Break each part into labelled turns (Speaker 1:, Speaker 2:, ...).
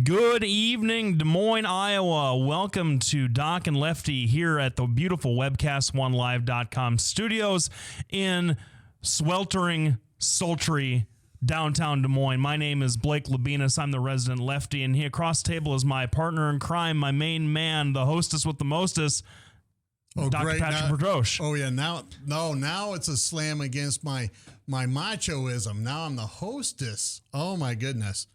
Speaker 1: Good evening, Des Moines, Iowa. Welcome to Doc and Lefty here at the beautiful webcast1live.com studios in sweltering, sultry downtown Des Moines. My name is Blake Labinas. I'm the resident Lefty, and here across the table is my partner in crime, my main man, the hostess with the mostest, Dr.
Speaker 2: Great.
Speaker 1: Patrick Verdroche.
Speaker 2: Oh, yeah. Now it's a slam against my machoism. Now I'm the hostess. Oh, my goodness.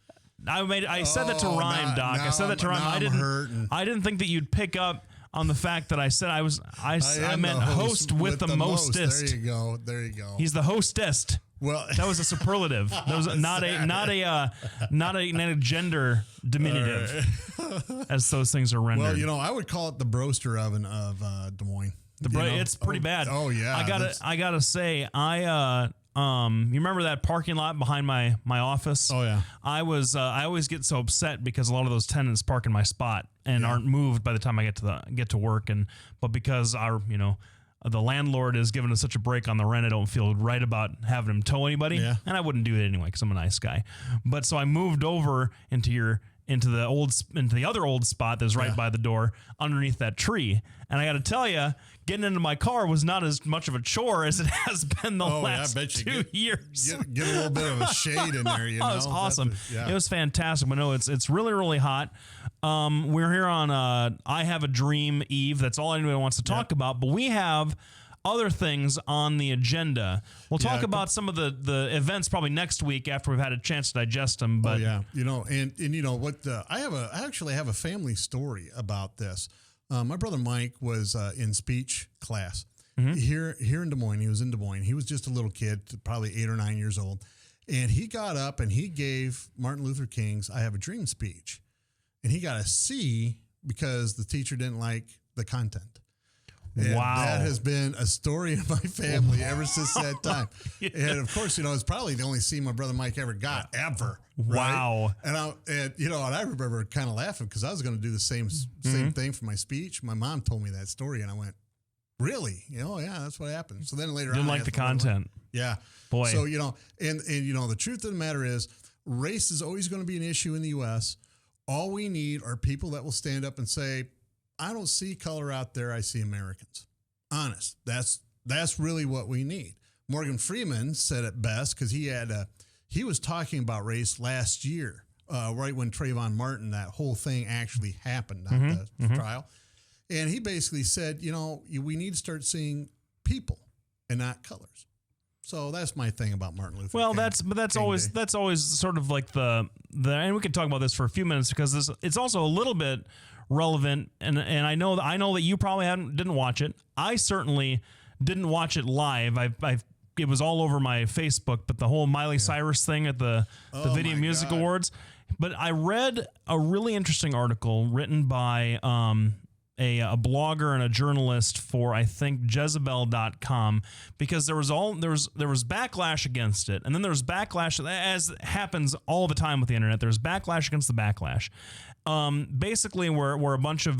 Speaker 1: I said that to rhyme, Doc. I said that to rhyme. I didn't think that you'd pick up on the fact that I said I meant host with the mostest.
Speaker 2: There you go.
Speaker 1: He's the hostest.
Speaker 2: Well,
Speaker 1: that was a superlative. That was not a gender diminutive, as those things are rendered.
Speaker 2: Well, I would call it the broaster oven of Des Moines.
Speaker 1: It's pretty bad.
Speaker 2: Oh yeah.
Speaker 1: I gotta say, you remember that parking lot behind my office?
Speaker 2: Oh yeah.
Speaker 1: I always get so upset because a lot of those tenants park in my spot and aren't moved by the time I get to work, but because the landlord is giving us such a break on the rent, I don't feel right about having him tow anybody.
Speaker 2: Yeah.
Speaker 1: And I wouldn't do it anyway because I'm a nice guy. But so I moved over into the other old spot that's right by the door underneath that tree. And I got to tell you, getting into my car was not as much of a chore as it has been the last 2 years.
Speaker 2: Get a little bit of a shade in there,
Speaker 1: Oh, it's awesome. It was fantastic. But no, it's really, really hot. We're here on I Have a Dream Eve. That's all anybody wants to talk about. But we have other things on the agenda. We'll talk about some of the events probably next week after we've had a chance to digest them. But
Speaker 2: I actually have a family story about this. My brother Mike was in speech class here in Des Moines. He was in Des Moines. He was just a little kid, probably 8 or 9 years old, and he got up and he gave Martin Luther King's "I Have a Dream" speech, and he got a C because the teacher didn't like the content. And that has been a story in my family ever since that time. And of course, it's probably the only C my brother Mike ever got ever.
Speaker 1: Wow.
Speaker 2: Right? And I remember kind of laughing because I was going to do the same thing for my speech. My mom told me that story and I went, really? Yeah, that's what happened. So then later
Speaker 1: didn't like the content.
Speaker 2: Yeah.
Speaker 1: Boy.
Speaker 2: So, and the truth of the matter is race is always going to be an issue in the U.S. All we need are people that will stand up and say, I don't see color out there. I see Americans. Honest. That's really what we need. Morgan Freeman said it best because he was talking about race last year, right when Trayvon Martin, that whole thing actually happened, not the trial. And he basically said, we need to start seeing people and not colors. So that's my thing about Martin Luther King.
Speaker 1: Well, that's always sort of like the and we could talk about this for a few minutes because it's also a little bit relevant, and I know that you probably didn't watch it. I certainly didn't watch it live. It was all over my Facebook, but the whole Miley Cyrus thing at the Video Music Awards. But I read a really interesting article written by a blogger and a journalist for, I think, Jezebel.com, because there was backlash against it, and then there was backlash, as happens all the time with the internet. There's backlash against the backlash. Basically, where a bunch of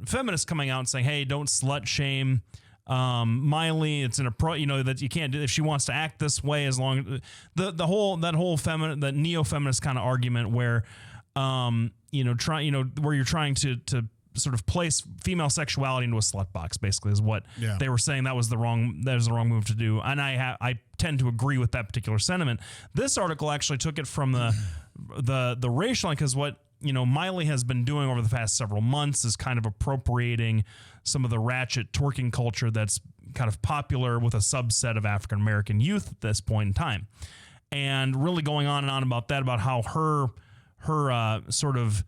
Speaker 1: feminists coming out and saying, "Hey, don't slut shame Miley. It's that you can't do if she wants to act this way as long that neo-feminist kind of argument where where you're trying to sort of place female sexuality into a slut box, basically, is what they were saying. That was the wrong move to do, and I tend to agree with that particular sentiment. This article actually took it from the racial, because what Miley has been doing over the past several months is kind of appropriating some of the ratchet twerking culture that's kind of popular with a subset of African American youth at this point in time, and really going on and on about that, about how her sort of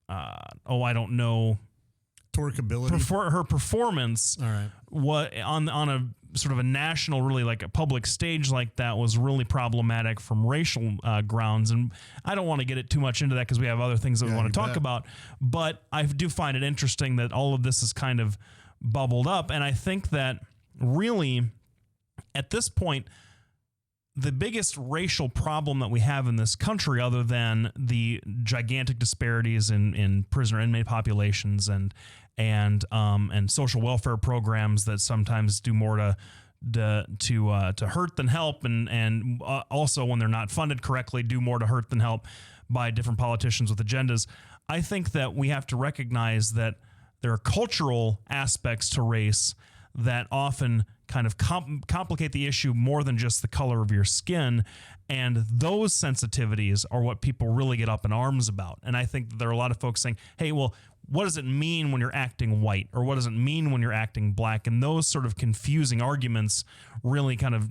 Speaker 1: I don't know,
Speaker 2: twerkability,
Speaker 1: her performance,
Speaker 2: all right,
Speaker 1: what on a sort of a national, really like a public stage like that, was really problematic from racial grounds. And I don't want to get it too much into that because we have other things that we want to talk about. But I do find it interesting that all of this is kind of bubbled up, and I think that really at this point, the biggest racial problem that we have in this country, other than the gigantic disparities in prisoner inmate populations and social welfare programs that sometimes do more to to hurt than help, and also when they're not funded correctly, do more to hurt than help by different politicians with agendas. I think that we have to recognize that there are cultural aspects to race that often kind of complicate the issue more than just the color of your skin. And those sensitivities are what people really get up in arms about. And I think that there are a lot of folks saying, hey, well, what does it mean when you're acting white? Or what does it mean when you're acting black? And those sort of confusing arguments really kind of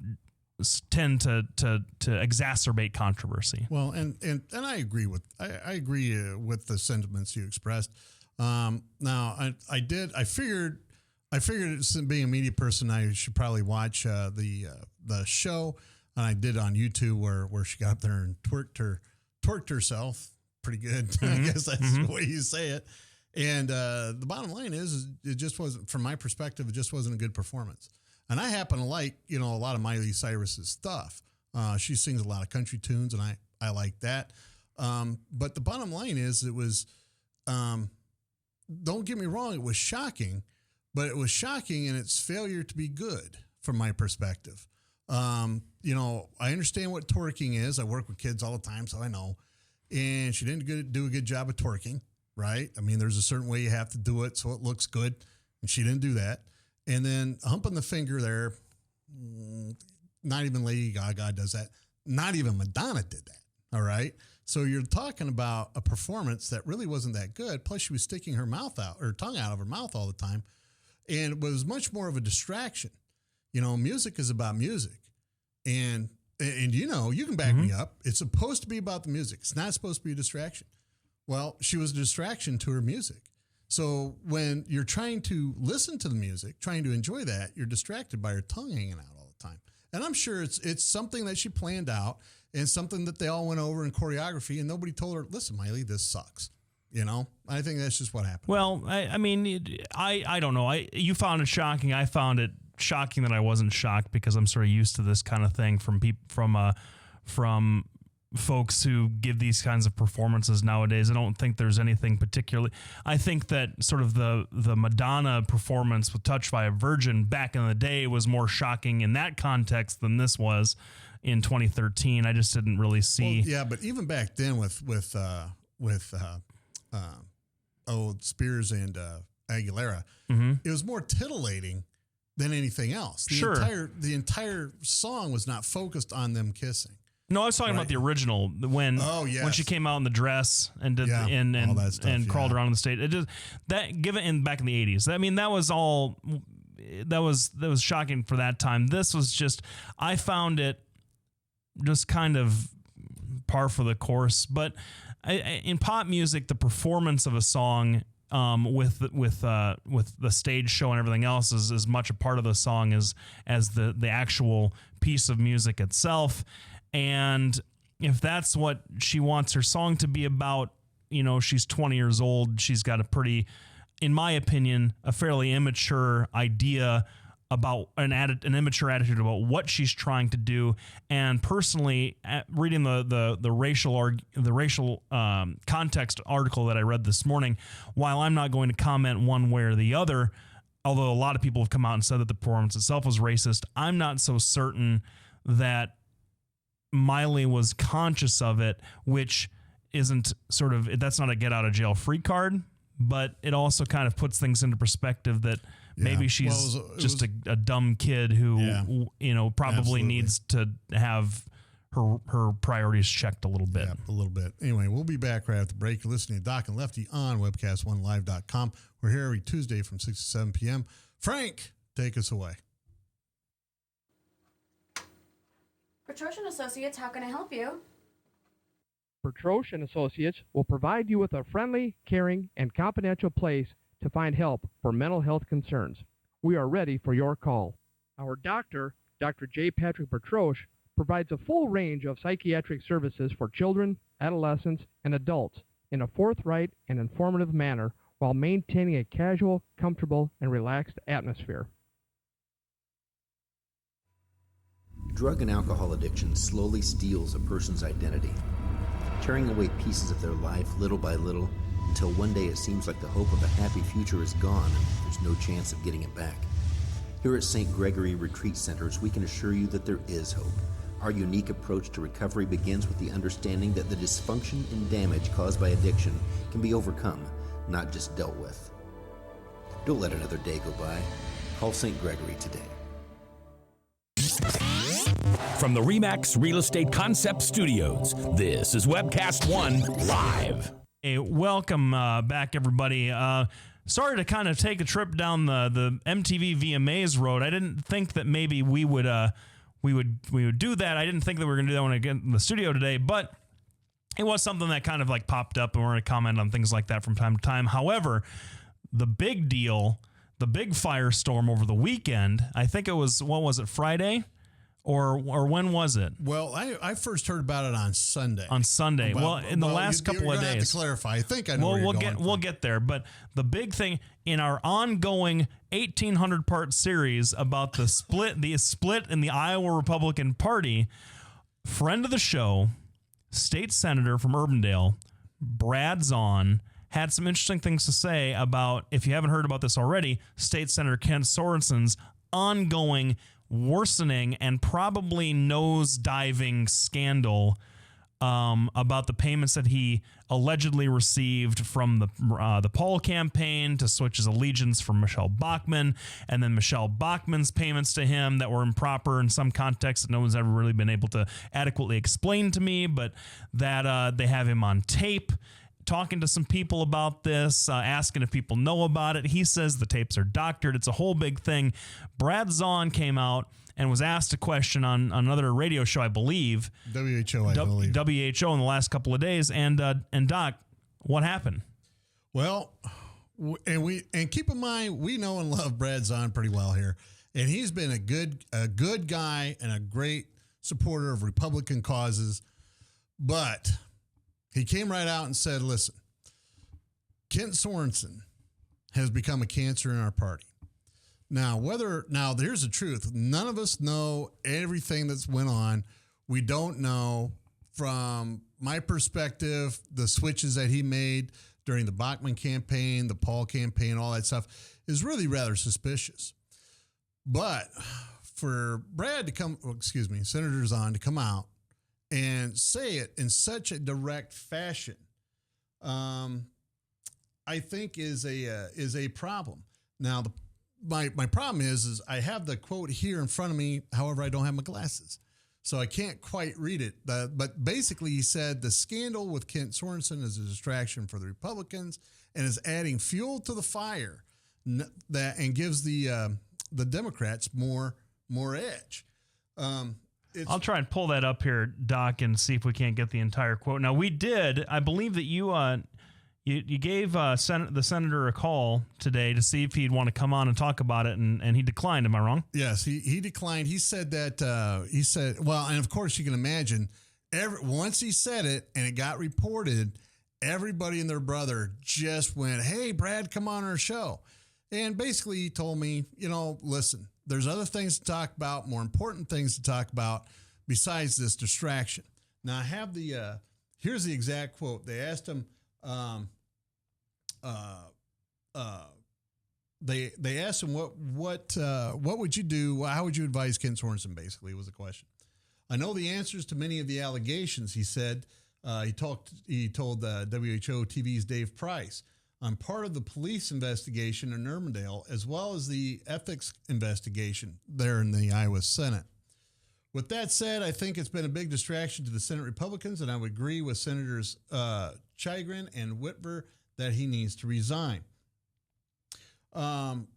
Speaker 1: tend to exacerbate controversy.
Speaker 2: Well, and I agree with with the sentiments you expressed. Now I figured being a media person, I should probably watch the show, and I did on YouTube where she got up there and twerked herself pretty good. I guess that's the way you say it. And the bottom line is it just wasn't, from my perspective, it just wasn't a good performance. And I happen to like, a lot of Miley Cyrus's stuff. She sings a lot of country tunes, and I like that. But the bottom line is it was, don't get me wrong, it was shocking, but it was shocking in its failure to be good from my perspective. I understand what twerking is. I work with kids all the time, so I know. And she didn't do a good job of twerking, right? I mean, there's a certain way you have to do it so it looks good, and she didn't do that. And then humping the finger there, not even Lady Gaga does that. Not even Madonna did that, all right? So you're talking about a performance that really wasn't that good. Plus, she was sticking her tongue out of her mouth all the time. And it was much more of a distraction. Music is about music. And you can back me up. It's supposed to be about the music. It's not supposed to be a distraction. Well, she was a distraction to her music. So when you're trying to listen to the music, trying to enjoy that, you're distracted by her tongue hanging out all the time. And I'm sure it's something that she planned out and something that they all went over in choreography, and nobody told her, listen, Miley, this sucks. I think that's just what happened.
Speaker 1: Well, I mean, I don't know. You found it shocking. I found it shocking that I wasn't shocked because I'm sort of used to this kind of thing from folks who give these kinds of performances nowadays. I don't think there's anything particularly. I think that sort of the Madonna performance with Touched by a Virgin back in the day was more shocking in that context than this was in 2013. I just didn't really see.
Speaker 2: Well, yeah, but even back then with Spears and Aguilera, it was more titillating than anything else. The entire song was not focused on them kissing.
Speaker 1: No, I was talking about the original when she came out in the dress and did all that stuff, and crawled around on the stage. It just back in the 80s. I mean, that was shocking for that time. This was just, I found it just kind of par for the course. But in pop music, the performance of a song with the stage show and everything else is as much a part of the song as the actual piece of music itself. And if that's what she wants her song to be about, she's 20 years old. She's got a pretty, in my opinion, a fairly immature idea about an immature attitude about what she's trying to do. And personally, reading the racial context article that I read this morning, while I'm not going to comment one way or the other, although a lot of people have come out and said that the performance itself was racist, I'm not so certain that Miley was conscious of it, which isn't that's not a get out of jail free card, but it also kind of puts things into perspective that maybe she's just a dumb kid who, probably needs to have her priorities checked a little bit.
Speaker 2: Yeah, a little bit. Anyway, we'll be back right after the break. You're listening to Doc and Lefty on webcast1live.com. We're here every Tuesday from 6 to 7 p.m. Frank, take us away.
Speaker 3: Petrosh & Associates, how can I help you?
Speaker 4: Petrosh & Associates will provide you with a friendly, caring, and confidential place to find help for mental health concerns. We are ready for your call. Our doctor, Dr. J. Patrick Petrosh, provides a full range of psychiatric services for children, adolescents, and adults in a forthright and informative manner while maintaining a casual, comfortable, and relaxed atmosphere.
Speaker 5: Drug and alcohol addiction slowly steals a person's identity, tearing away pieces of their life little by little until one day it seems like the hope of a happy future is gone and there's no chance of getting it back. Here at St. Gregory Retreat Centers, we can assure you that there is hope. Our unique approach to recovery begins with the understanding that the dysfunction and damage caused by addiction can be overcome, not just dealt with. Don't let another day go by. Call St. Gregory today.
Speaker 6: From the RE/MAX Real Estate Concept Studios, this is Webcast 1 Live.
Speaker 1: Hey, welcome back, everybody. Sorry to kind of take a trip down the MTV VMAs road. I didn't think that maybe we would do that. I didn't think that we were going to do that when I get in the studio today, but it was something that kind of like popped up, and we're going to comment on things like that from time to time. However, the big deal, the big firestorm over the weekend, I think it was, what was it, Friday? Or when was it?
Speaker 2: Well, I first heard about it on Sunday.
Speaker 1: On Sunday. In the last couple of days.
Speaker 2: Have to clarify. I think I know where you're going.
Speaker 1: We'll get there. But the big thing in our ongoing 1,800 part series about the split in the Iowa Republican Party, friend of the show, state senator from Urbandale, Brad Zahn, had some interesting things to say about, if you haven't heard about this already, State Senator Ken Sorensen's ongoing worsening and probably nose-diving scandal about the payments that he allegedly received from the Paul campaign to switch his allegiance from Michelle Bachmann, and then Michelle Bachmann's payments to him that were improper in some context that no one's ever really been able to adequately explain to me, but that they have him on tape talking to some people about this, asking if people know about it. He says the tapes are doctored. It's a whole big thing. Brad Zahn came out and was asked a question on another radio show, I believe.
Speaker 2: WHO, I believe.
Speaker 1: WHO in the last couple of days. And Doc, what happened?
Speaker 2: Well, and keep in mind, we know and love Brad Zahn pretty well here. And he's been a good guy and a great supporter of Republican causes. But he came right out and said, listen, Kent Sorensen has become a cancer in our party. Now, here's the truth. None of us know everything that's went on. We don't know, from my perspective, the switches that he made during the Bachmann campaign, the Paul campaign, all that stuff is really rather suspicious. But for Senator Zahn to come out and say it in such a direct fashion, I think is a problem. Now, my problem is I have the quote here in front of me. However, I don't have my glasses, so I can't quite read it. But basically, he said the scandal with Kent Sorensen is a distraction for the Republicans and is adding fuel to the fire and gives the Democrats more edge.
Speaker 1: I'll try and pull that up here, Doc, and see if we can't get the entire quote. Now, we did. I believe that you gave the senator a call today to see if he'd want to come on and talk about it, and he declined. Am I wrong?
Speaker 2: Yes, he declined. He said that and of course you can imagine, once he said it and it got reported, everybody and their brother just went, "Hey, Brad, come on our show." And basically he told me, listen, there's other things to talk about, more important things to talk about besides this distraction. Now I have here's the exact quote. They asked him, they asked him what would you do? How would you advise Ken Sorensen? Basically, was the question. I know the answers to many of the allegations, he said. He told WHO TV's Dave Price. I'm part of the police investigation in Urbandale, as well as the ethics investigation there in the Iowa Senate. With that said, I think it's been a big distraction to the Senate Republicans, and I would agree with Senators Chigrin and Whitver that he needs to resign. And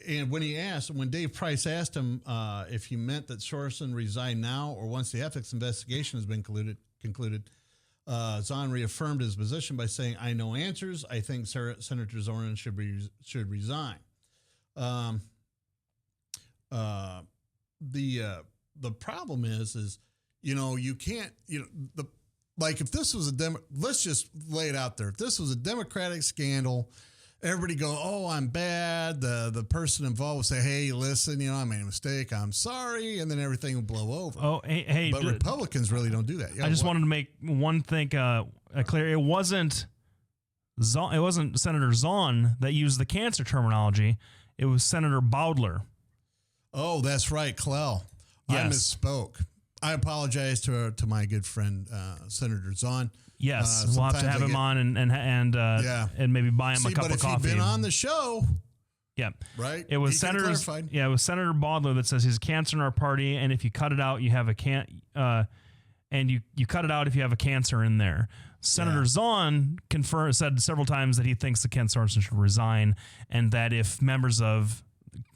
Speaker 2: when Dave Price asked him if he meant that Sorensen resign now or once the ethics investigation has been concluded, Zahn reaffirmed his position by saying, "I know answers. I think Senator Sorensen should resign." The problem is you can't, if this was let's just lay it out there. If this was a Democratic scandal, everybody go, "Oh, I'm bad." The person involved would say, "Hey, listen, I made a mistake. I'm sorry," and then everything will blow over.
Speaker 1: Oh, hey,
Speaker 2: but Republicans really don't do that.
Speaker 1: I just wanted to make one thing clear. It wasn't Senator Zahn that used the cancer terminology. It was Senator Bowdler.
Speaker 2: Oh, that's right, Clell. I
Speaker 1: Yes.
Speaker 2: misspoke. I apologize to my good friend Senator Zahn.
Speaker 1: Yes, we'll have to
Speaker 2: sometimes
Speaker 1: have
Speaker 2: I
Speaker 1: him
Speaker 2: get-
Speaker 1: on and maybe buy him
Speaker 2: See,
Speaker 1: a cup
Speaker 2: but
Speaker 1: of
Speaker 2: if
Speaker 1: coffee.
Speaker 2: you've been on the show,
Speaker 1: Yeah.
Speaker 2: right?
Speaker 1: It was
Speaker 2: he could've
Speaker 1: Senator.
Speaker 2: clarified.
Speaker 1: Yeah, it was Senator Baudler that says he's a cancer in our party, and if you cut it out, you have and you cut it out if you have a cancer in there. Senator Zahn said several times that he thinks that Ken Sorensen should resign, and that if members of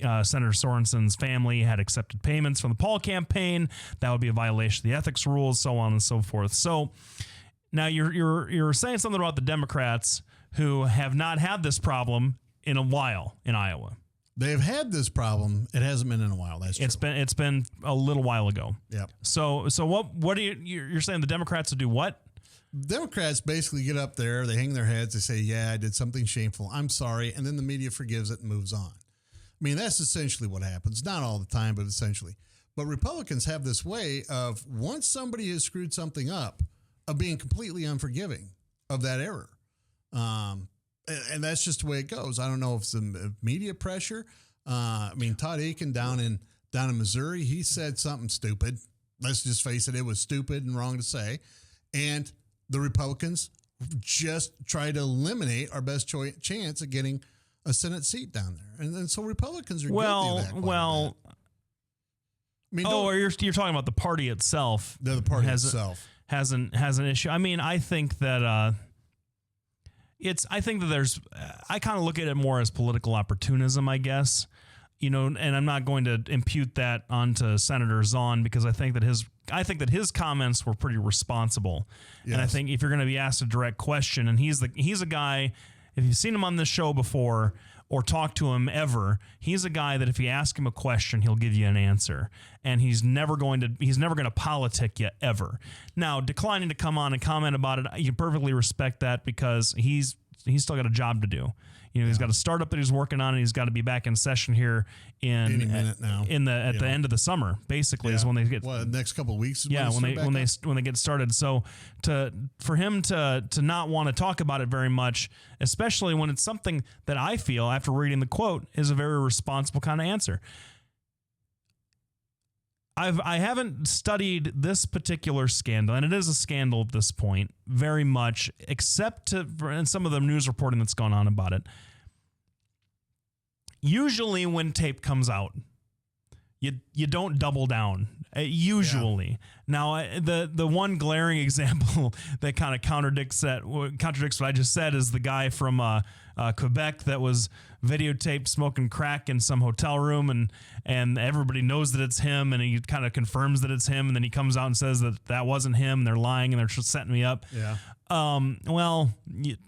Speaker 1: Senator Sorensen's family had accepted payments from the Paul campaign, that would be a violation of the ethics rules, so on and so forth. So now you're saying something about the Democrats who have not had this problem in a while in Iowa.
Speaker 2: They've had this problem. It hasn't been in a while. That's true.
Speaker 1: It's been a little while ago.
Speaker 2: Yep.
Speaker 1: So what are you're saying the Democrats would do what?
Speaker 2: Democrats basically get up there, they hang their heads, they say, yeah, I did something shameful, I'm sorry, and then the media forgives it and moves on. I mean, that's essentially what happens. Not all the time, but essentially. But Republicans have this way of, once somebody has screwed something up, of being completely unforgiving of that error. And that's just the way it goes. I don't know if it's the media pressure. I mean, Todd Aiken down in Missouri, he said something stupid. Let's just face it, it was stupid and wrong to say. And the Republicans just try to eliminate our best chance of getting a Senate seat down there. And so Republicans are guilty of that.
Speaker 1: Well,
Speaker 2: I mean,
Speaker 1: or you're talking about the party itself.
Speaker 2: the party itself
Speaker 1: has an issue. I mean, I think that there's I kind of look at it more as political opportunism, I guess. And I'm not going to impute that onto Senator Zahn because I think that his comments were pretty responsible. Yes. And I think if you're going to be asked a direct question, and he's a guy, if you've seen him on this show before or talked to him ever, he's a guy that if you ask him a question, he'll give you an answer, and he's never going to politic you ever. Now, declining to come on and comment about it, you perfectly respect that because he's still got a job to do. He's got a startup that he's working on, and he's got to be back in session here at the end of the summer. Basically, is when they get
Speaker 2: next couple of weeks.
Speaker 1: When they get started. So for him to not want to talk about it very much, especially when it's something that I feel after reading the quote is a very responsible kind of answer. I haven't studied this particular scandal, and it is a scandal at this point, very much, except in some of the news reporting that's gone on about it. Usually when tape comes out, you don't double down. Usually. Now, the one glaring example that kind of contradicts what I just said is the guy from Quebec that was videotaped smoking crack in some hotel room, and everybody knows that it's him, and he kind of confirms that it's him, and then he comes out and says that wasn't him, they're lying, and they're just setting me up.
Speaker 2: Yeah.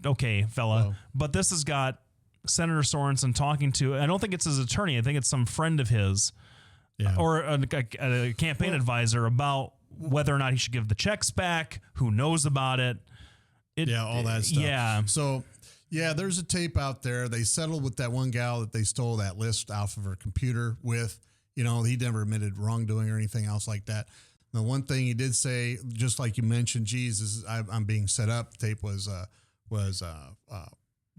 Speaker 1: Okay, fella. Whoa. But this has got Senator Sorensen talking to, I don't think it's his attorney, I think it's some friend of his. Yeah. Or a campaign advisor about whether or not he should give the checks back, who knows about it.
Speaker 2: All that stuff.
Speaker 1: Yeah.
Speaker 2: So, there's a tape out there. They settled with that one gal that they stole that list off of her computer with. He never admitted wrongdoing or anything else like that. The one thing he did say, just like you mentioned, I'm being set up. The tape was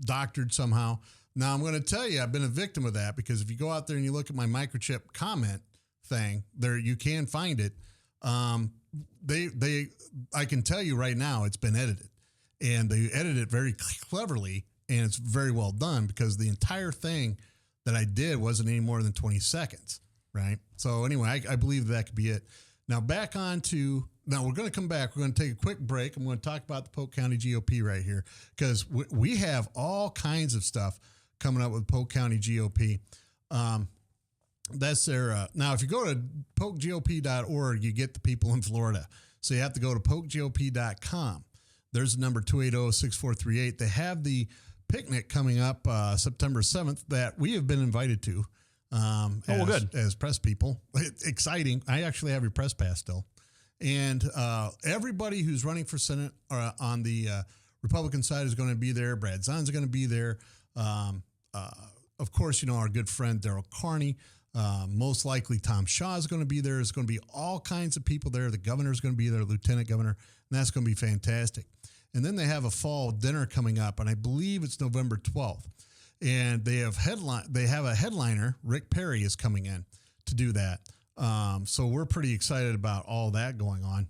Speaker 2: doctored somehow. Now, I'm going to tell you, I've been a victim of that because if you go out there and you look at my microchip comment thing, there you can find it. I can tell you right now, it's been edited, and they edited it very cleverly, and it's very well done because the entire thing that I did wasn't any more than 20 seconds, right? So anyway, I believe that could be it. Now we're going to come back. We're going to take a quick break. I'm going to talk about the Polk County GOP right here because we have all kinds of stuff coming up with Polk County GOP. That's their, now if you go to polkgop.org, you get the people in Florida. So you have to go to polkgop.com. There's the number 280-6438. They have the picnic coming up September 7th that we have been invited to.
Speaker 1: Good.
Speaker 2: As press people. Exciting. I actually have your press pass still. And everybody who's running for Senate on the Republican side is going to be there. Brad Zahn's going to be there. Of course, our good friend Daryl Carney. Most likely Tom Shaw is going to be there. There's going to be all kinds of people there. The governor's going to be there, Lieutenant Governor, and that's going to be fantastic. And then they have a fall dinner coming up, and I believe it's November 12th. And they have a headliner, Rick Perry, is coming in to do that. So we're pretty excited about all that going on.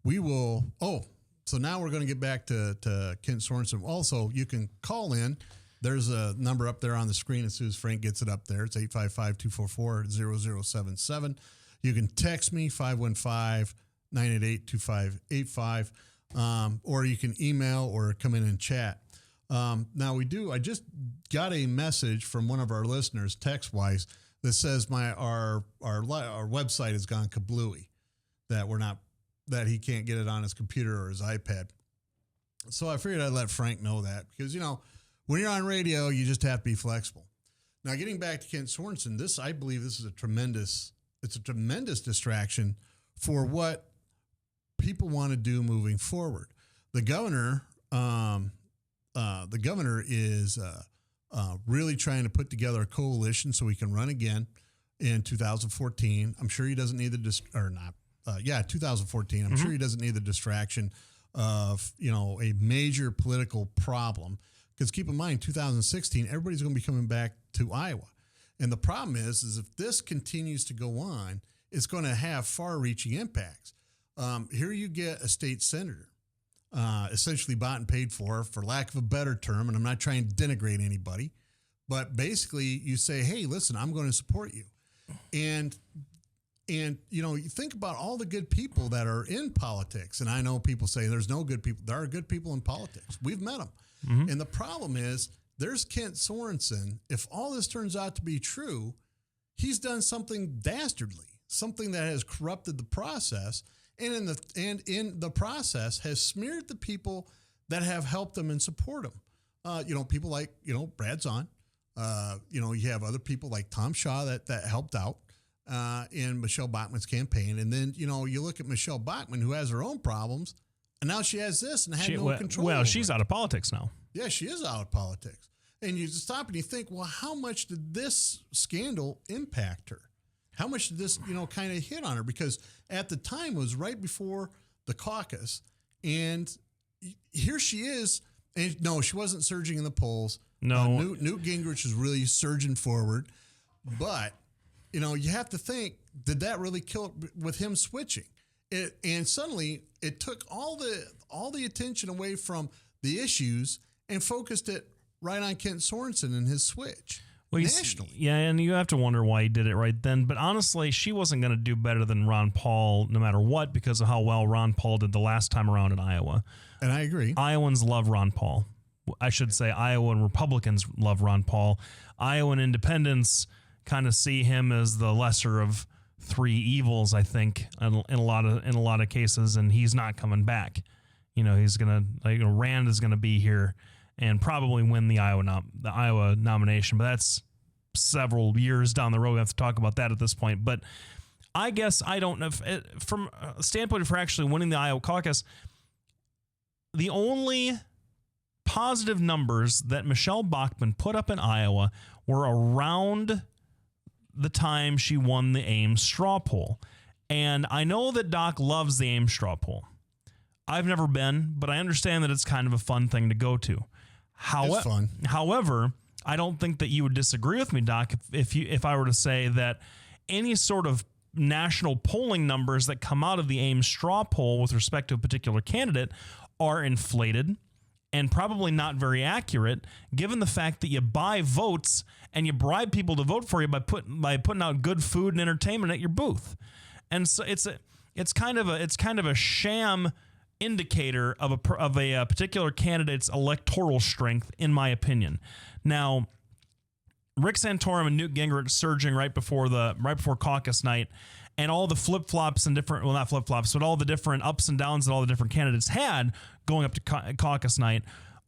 Speaker 2: We will. So now we're going to get back to Kent Sorensen. Also, you can call in. There's a number up there on the screen as soon as Frank gets it up there. It's 855-244-0077. You can text me, 515-988-2585, or you can email or come in and chat. Now I just got a message from one of our listeners, text-wise, that says our website has gone kablooey, that he can't get it on his computer or his iPad. So I figured I'd let Frank know that because, when you're on radio, you just have to be flexible. Now, getting back to Kent Sorensen, I believe this is a tremendous distraction for what people want to do moving forward. The governor is really trying to put together a coalition so he can run again in 2014. I'm sure he doesn't need 2014. I'm sure he doesn't need the distraction of, a major political problem. Because keep in mind, 2016, everybody's going to be coming back to Iowa. And the problem is if this continues to go on, it's going to have far-reaching impacts. Here you get a state senator, essentially bought and paid for lack of a better term, and I'm not trying to denigrate anybody, but basically you say, hey, listen, I'm going to support you. And you think about all the good people that are in politics. And I know people say there's no good people. There are good people in politics. We've met them. Mm-hmm. And the problem is there's Kent Sorensen. If all this turns out to be true, he's done something dastardly, something that has corrupted the process. And in the process has smeared the people that have helped him and support him. People like, Brad Zahn. You have other people like Tom Shaw that helped out in Michelle Bachmann's campaign. And then, you look at Michelle Bachmann, who has her own problems, and now she has this and had no control.
Speaker 1: Well, she's out of politics now.
Speaker 2: Yeah, she is out of politics. And you stop and you think, well, how much did this scandal impact her? How much did this, kind of hit on her? Because at the time it was right before the caucus. And here she is. And no, she wasn't surging in the polls.
Speaker 1: No.
Speaker 2: Newt Gingrich is really surging forward. But, you have to think, did that really kill it with him switching? And suddenly it took all the attention away from the issues and focused it right on Kent Sorensen and his switch nationally.
Speaker 1: Yeah, and you have to wonder why he did it right then. But honestly, she wasn't going to do better than Ron Paul no matter what because of how well Ron Paul did the last time around in Iowa.
Speaker 2: And I agree.
Speaker 1: Iowans love Ron Paul. I should say Iowan Republicans love Ron Paul. Iowan independents kind of see him as the lesser of three evils, I think, in a lot of cases, and he's not coming back. He's gonna Rand is gonna be here and probably win the Iowa nomination, but that's several years down the road. We have to talk about that at this point. But I guess I don't know from a standpoint for actually winning the Iowa caucus, the only positive numbers that Michelle Bachmann put up in Iowa were around the time she won the Ames straw poll. And I know that Doc loves the Ames straw poll. I've never been, but I understand that it's kind of a fun thing to go to.
Speaker 2: It's fun.
Speaker 1: However, I don't think that you would disagree with me, Doc, if I were to say that any sort of national polling numbers that come out of the Ames straw poll with respect to a particular candidate are inflated and probably not very accurate, given the fact that you buy votes and you bribe people to vote for you by putting out good food and entertainment at your booth. And so it's kind of a sham indicator of a particular candidate's electoral strength, in my opinion. Now, Rick Santorum and Newt Gingrich surging right before caucus night, and all the flip-flops and different, well, not flip-flops, but all the different ups and downs that all the different candidates had going up to caucus night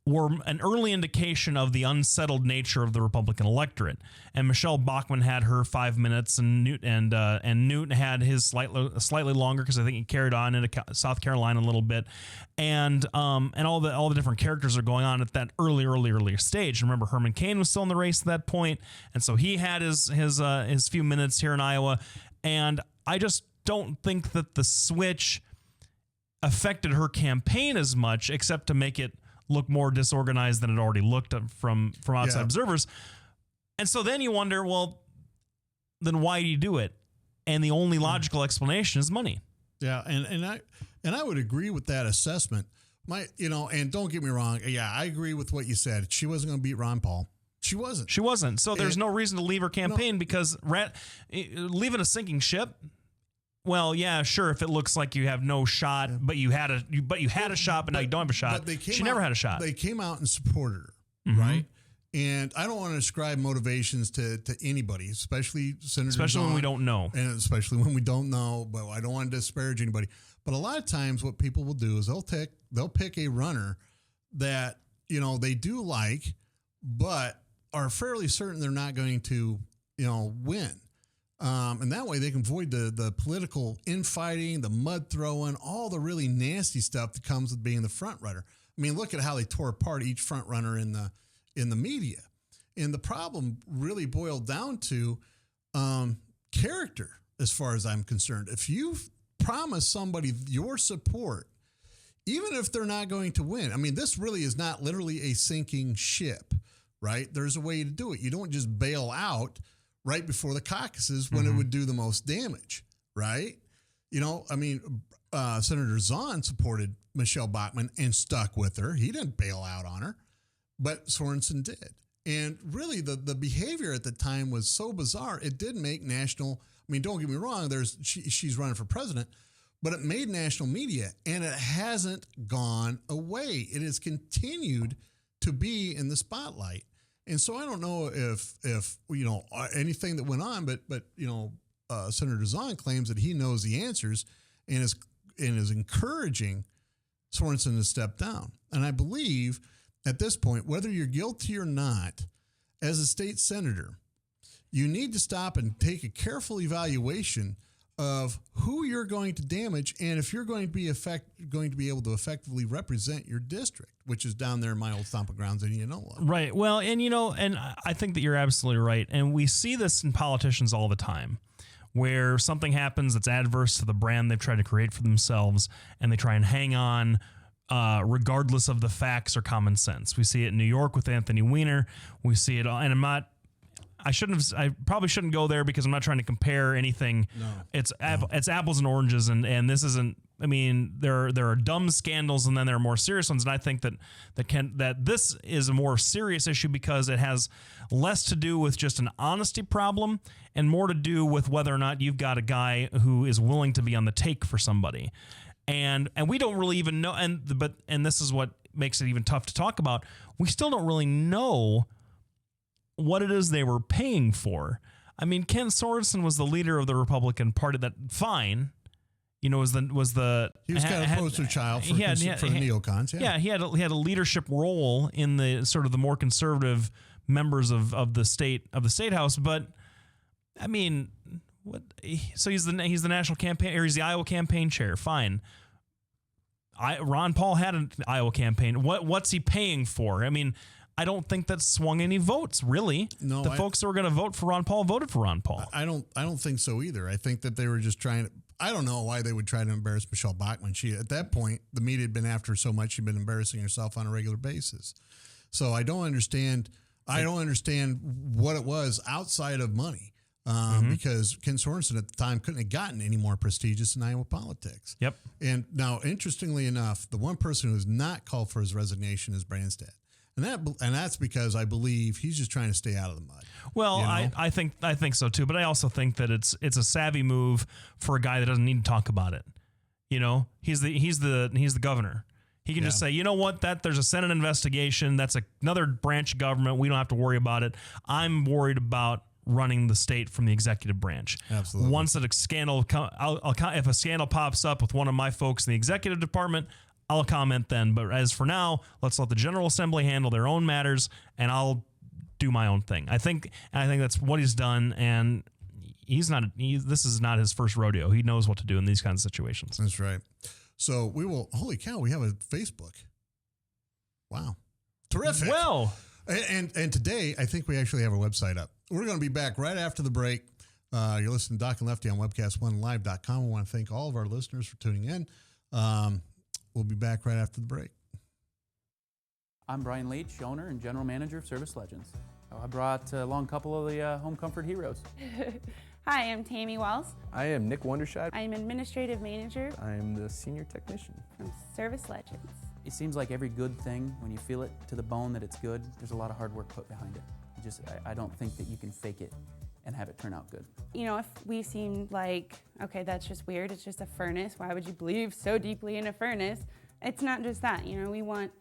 Speaker 1: were an early indication of the unsettled nature of the Republican electorate. And Michelle Bachmann had her 5 minutes, and Newt had his slightly longer because I think he carried on into South Carolina a little bit, and all the different characters are going on at that earlier stage. And remember, Herman Cain was still in the race at that point, and so he had his few minutes here in Iowa. And I just don't think that the switch affected her campaign as much, except to make it look more disorganized than it already looked from outside observers. And so then you wonder, well, then why do you do it? And the only logical explanation is money.
Speaker 2: Yeah, and I would agree with that assessment. And don't get me wrong. Yeah, I agree with what you said. She wasn't going to beat Ron Paul. She wasn't. So there's no reason to leave her campaign because leaving a sinking ship. Well, yeah, sure. If it looks like you have no shot, but you had a shot, but now you don't have a shot. She never had a shot. They came out and supported her, right? And I don't want to ascribe motivations to anybody, especially
Speaker 1: when we don't know,
Speaker 2: and especially when we don't know. But I don't want to disparage anybody. But a lot of times, what people will do is they'll pick a runner that they do like, but are fairly certain they're not going to win. And that way they can avoid the political infighting, the mud throwing, all the really nasty stuff that comes with being the front runner. I mean, look at how they tore apart each front runner in the media. And the problem really boiled down to character, as far as I'm concerned. If you promise somebody your support, even if they're not going to win, I mean, this really is not literally a sinking ship, right? There's a way to do it. You don't just bail out right before the caucuses when it would do the most damage, right? Senator Zahn supported Michelle Bachmann and stuck with her. He didn't bail out on her, but Sorensen did. And really, the behavior at the time was so bizarre, it did make national. I mean, don't get me wrong. She's running for president, but it made national media, and it hasn't gone away. It has continued to be in the spotlight. And so I don't know if anything that went on, but Senator Zahn claims that he knows the answers and is encouraging Sorensen to step down. And I believe at this point, whether you're guilty or not, as a state senator, you need to stop and take a careful evaluation of who you're going to damage and if you're going to be able to effectively represent your district, which is down there in my old stomping grounds in Indianola.
Speaker 1: Right. Well, and I think that you're absolutely right. And we see this in politicians all the time, where something happens that's adverse to the brand they've tried to create for themselves, and they try and hang on regardless of the facts or common sense. We see it in New York with Anthony Weiner. We see it, and I probably shouldn't go there because I'm not trying to compare anything. No. It's apples and oranges, and this isn't. I mean, there are dumb scandals, and then there are more serious ones. And I think that this is a more serious issue because it has less to do with just an honesty problem and more to do with whether or not you've got a guy who is willing to be on the take for somebody. And we don't really even know. And this is what makes it even tough to talk about. We still don't really know what it is they were paying for. I mean, Ken Sorensen was the leader of the Republican Party. That fine, he was kind
Speaker 2: of poster child for the neocons.
Speaker 1: Yeah, he had a leadership role in the sort of the more conservative members of the state house. But I mean, what? So he's the national campaign, or he's the Iowa campaign chair. Fine. Ron Paul had an Iowa campaign. What's he paying for? I mean, I don't think that swung any votes, really. No, folks that were going to vote for Ron Paul voted for Ron Paul.
Speaker 2: I don't think so either. I think that they were just trying to. I don't know why they would try to embarrass Michelle Bachmann. At that point, the media had been after her so much, she'd been embarrassing herself on a regular basis. So I don't understand. I don't understand what it was outside of money. Because Ken Sorensen at the time couldn't have gotten any more prestigious in Iowa politics.
Speaker 1: Yep. And
Speaker 2: now, interestingly enough, the one person who has not called for his resignation is Branstad. And that's because I believe he's just trying to stay out of the mud.
Speaker 1: Well, I think so too, but I also think that it's a savvy move for a guy that doesn't need to talk about it. He's the governor. He can just say, you know what, there's a Senate investigation. That's another branch of government. We don't have to worry about it. I'm worried about running the state from the executive branch.
Speaker 2: Absolutely.
Speaker 1: Once a scandal, if a scandal pops up with one of my folks in the executive department, I'll comment then. But as for now, let's let the General Assembly handle their own matters, and I'll do my own thing. I think that's what he's done, and this is not his first rodeo. He knows what to do in these kinds of situations.
Speaker 2: That's right. So holy cow, we have a Facebook. Wow. Terrific.
Speaker 1: Well,
Speaker 2: and today I think we actually have our website up. We're going to be back right after the break. You're listening to Doc and Lefty on webcast1live.com. I want to thank all of our listeners for tuning in. We'll be back right after the break.
Speaker 7: I'm Brian Leach, owner and general manager of Service Legends. I brought along a couple of the home comfort heroes.
Speaker 8: Hi, I'm Tammy Wells.
Speaker 9: I am Nick Wondershide.
Speaker 8: I'm administrative manager
Speaker 9: I'm the senior technician.
Speaker 8: from Service Legends.
Speaker 7: It seems like every good thing, when you feel it to the bone that it's good, there's a lot of hard work put behind it. I don't think that you can fake it and have it turn out good.
Speaker 8: You know, if we seem like, okay, that's just weird, it's just a furnace, why would you believe so deeply in a furnace? It's not just that, you know, we want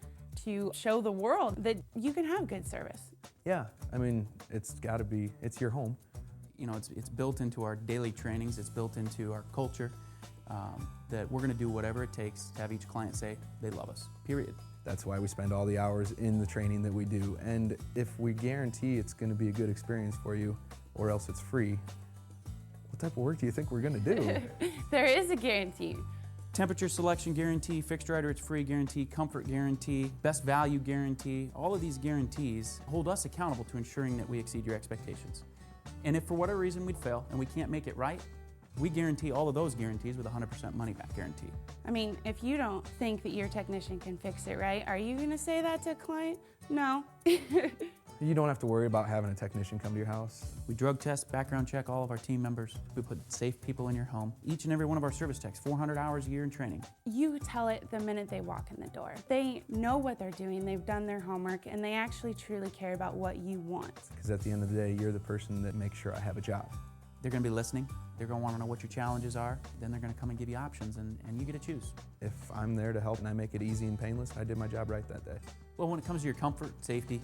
Speaker 8: to show the world that you can have good service.
Speaker 9: Yeah, I mean, it's got to be, it's your home.
Speaker 7: You know, it's built into our daily trainings, it's built into our culture, that we're gonna do whatever it takes to have each client say they love us, period.
Speaker 9: That's why we spend all the hours in the training that we do. And if we guarantee it's going to be a good experience for you, or else it's free, what type of work do you think we're going to do?
Speaker 8: There is a guarantee.
Speaker 7: Temperature selection guarantee, fixed rider it's free guarantee, comfort guarantee, best value guarantee. All of these guarantees hold us accountable to ensuring that we exceed your expectations. And if for whatever reason we'd fail and we can't make it right, we guarantee all of those guarantees with a 100% money back guarantee.
Speaker 8: I mean, if you don't think that your technician can fix it right, are you gonna say that to a client? No.
Speaker 9: You don't have to worry about having a technician come to your house.
Speaker 7: We drug test, background check all of our team members. We put safe people in your home. Each and every one of our service techs, 400 hours a year in training.
Speaker 8: You tell it the minute they walk in the door. They know what they're doing, they've done their homework, and they actually truly care about what you want.
Speaker 9: Because at the end of the day, you're the person that makes sure I have a job.
Speaker 7: They're gonna be listening. They're gonna wanna know what your challenges are. Then they're gonna come and give you options, and you get to choose.
Speaker 9: If I'm there to help and I make it easy and painless, I did my job right that day.
Speaker 7: Well, when it comes to your comfort, safety,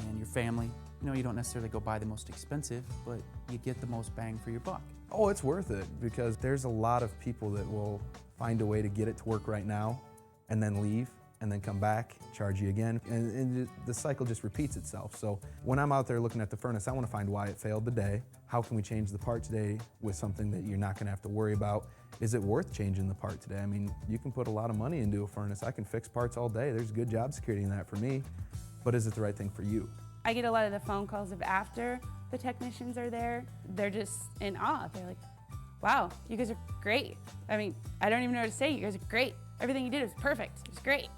Speaker 7: and your family, you know, you don't necessarily go buy the most expensive, but you get the most bang for your buck.
Speaker 9: Oh, it's worth it, because there's a lot of people that will find a way to get it to work right now and then leave and then come back, charge you again, and the cycle just repeats itself. So when I'm out there looking at the furnace, I want to find why it failed today. How can we change the part today with something that you're not going to have to worry about? Is it worth changing the part today? I mean, you can put a lot of money into a furnace. I can fix parts all day. There's good job security in that for me, but is it the right thing for you?
Speaker 8: I get a lot of the phone calls of after the technicians are there. They're just in awe. They're like, wow, you guys are great. I mean, I don't even know what to say. You guys are great. Everything you did was perfect. It was great.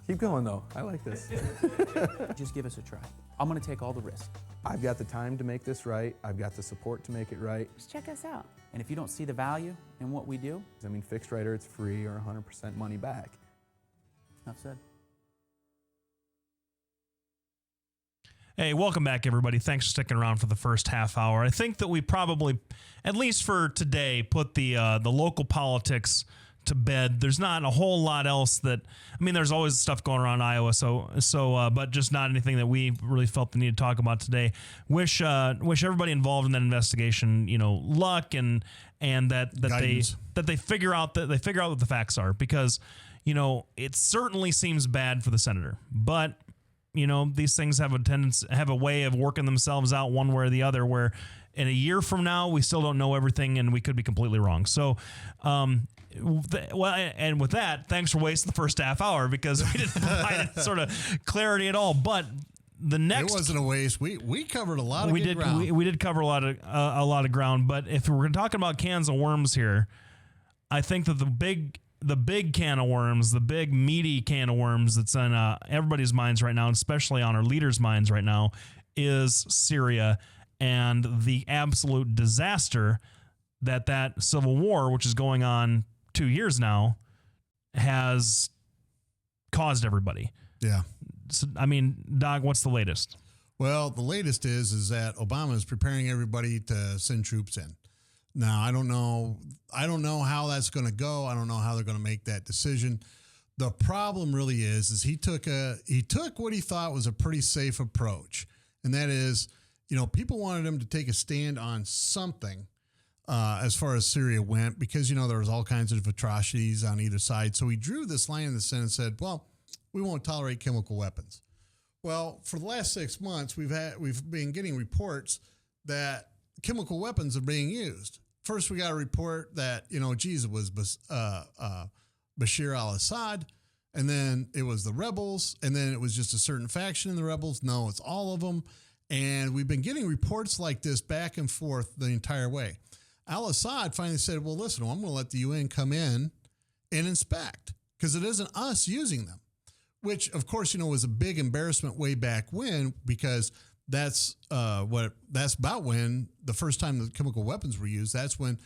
Speaker 9: Keep going though, I like this.
Speaker 7: Just give us a try. I'm gonna take all the risk.
Speaker 9: I've got the time to make this right. I've got the support to make it right.
Speaker 8: Just check us out.
Speaker 7: And if you don't see the value in what we do,
Speaker 9: I mean, fixed rider, it's free or 100% money back.
Speaker 7: enough said.
Speaker 1: Hey, welcome back, everybody. Thanks for sticking around for the first half hour. I think that we probably, at least for today, put the local politics to bed. There's not a whole lot else that, I mean, there's always stuff going around Iowa, but just not anything that we really felt the need to talk about today. Wish everybody involved in that investigation, luck and that they figure out what the facts are, because it certainly seems bad for the senator, but these things have a way of working themselves out one way or the other, where in a year from now, we still don't know everything and we could be completely wrong. So, and with that, thanks for wasting the first half hour, because we didn't provide sort of clarity at all. But the next,
Speaker 2: it wasn't a waste. We covered a lot of ground.
Speaker 1: We did cover a lot of ground. But if we're talking about cans of worms here, I think that the big can of worms, the big meaty can of worms that's in everybody's minds right now, especially on our leaders' minds right now, is Syria and the absolute disaster that civil war, which is going on 2 years now, has caused everybody.
Speaker 2: Yeah.
Speaker 1: So, I mean, Doc, what's the latest?
Speaker 2: Well, the latest is that Obama is preparing everybody to send troops in. Now, I don't know how that's going to go. I don't know how they're going to make that decision. The problem really is he took what he thought was a pretty safe approach, and that is, people wanted him to take a stand on something as far as Syria went, because there was all kinds of atrocities on either side. So he drew this line in the Senate and said, "Well, we won't tolerate chemical weapons." Well, for the last 6 months, we've been getting reports that chemical weapons are being used. First, we got a report that, it was Bashar al-Assad, and then it was the rebels, and then it was just a certain faction in the rebels. No, it's all of them. And we've been getting reports like this back and forth the entire way. Al-Assad finally said, well, listen, I'm going to let the UN come in and inspect, because it isn't us using them. which of course, was a big embarrassment way back when, because that's about when the first time the chemical weapons were used. That's when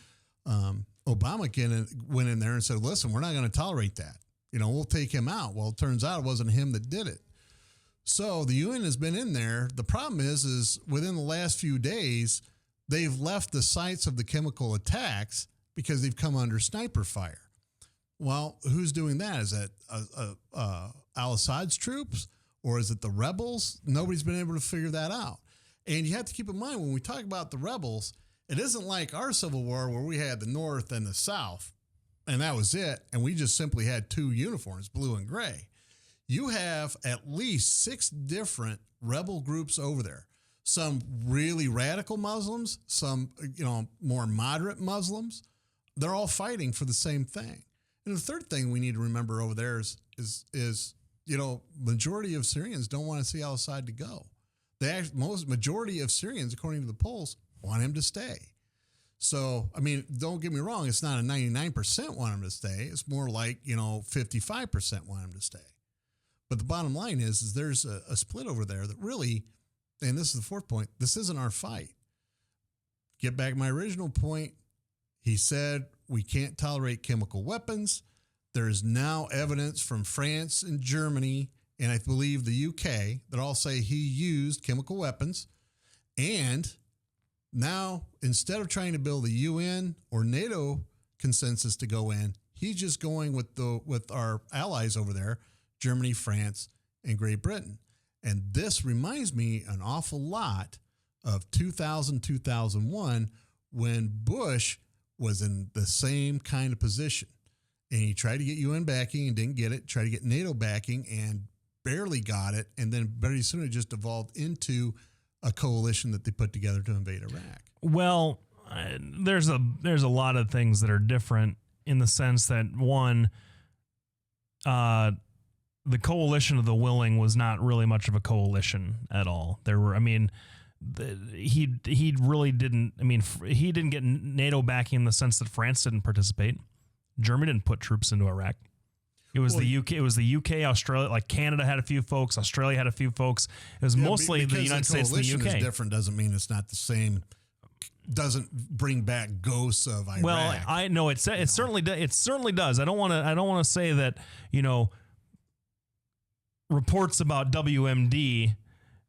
Speaker 2: Obama went in there and said, listen, we're not going to tolerate that. We'll take him out. Well, it turns out it wasn't him that did it. So the UN has been in there. The problem is within the last few days, they've left the sites of the chemical attacks because they've come under sniper fire. Well, who's doing that? Is that al-Assad's troops, or is it the rebels? Nobody's been able to figure that out. And you have to keep in mind, when we talk about the rebels, it isn't like our Civil War where we had the North and the South, and that was it. And we just simply had two uniforms, blue and gray. You have at least 6 different rebel groups over there. Some really radical Muslims, some, more moderate Muslims. They're all fighting for the same thing. And the third thing we need to remember over there is majority of Syrians don't want to see al-Assad to go. Majority of Syrians, according to the polls, want him to stay. So, don't get me wrong. It's not a 99% want him to stay. It's more like, 55% want him to stay. But the bottom line is there's a split over there that really, and this is the fourth point, this isn't our fight. Get back to my original point. He said we can't tolerate chemical weapons. There is now evidence from France and Germany, and I believe the UK, that all say he used chemical weapons. And now, instead of trying to build a UN or NATO consensus to go in, he's just going with our allies over there, Germany, France, and Great Britain. And this reminds me an awful lot of 2000, 2001, when Bush was in the same kind of position. And he tried to get UN backing and didn't get it, tried to get NATO backing and barely got it. And then very soon it just evolved into a coalition that they put together to invade Iraq.
Speaker 1: Well, there's a lot of things that are different in the sense that, one, the coalition of the willing was not really much of a coalition at all. There were, he really didn't. He didn't get NATO backing in the sense that France didn't participate. Germany didn't put troops into Iraq. It was the UK. It was the UK, Australia. Like Canada had a few folks. Australia had a few folks. It was mostly the United States and the UK.
Speaker 2: Is different doesn't mean it's not the same. Doesn't bring back ghosts of Iraq.
Speaker 1: Well, I know it certainly does. I don't want to say that reports about WMD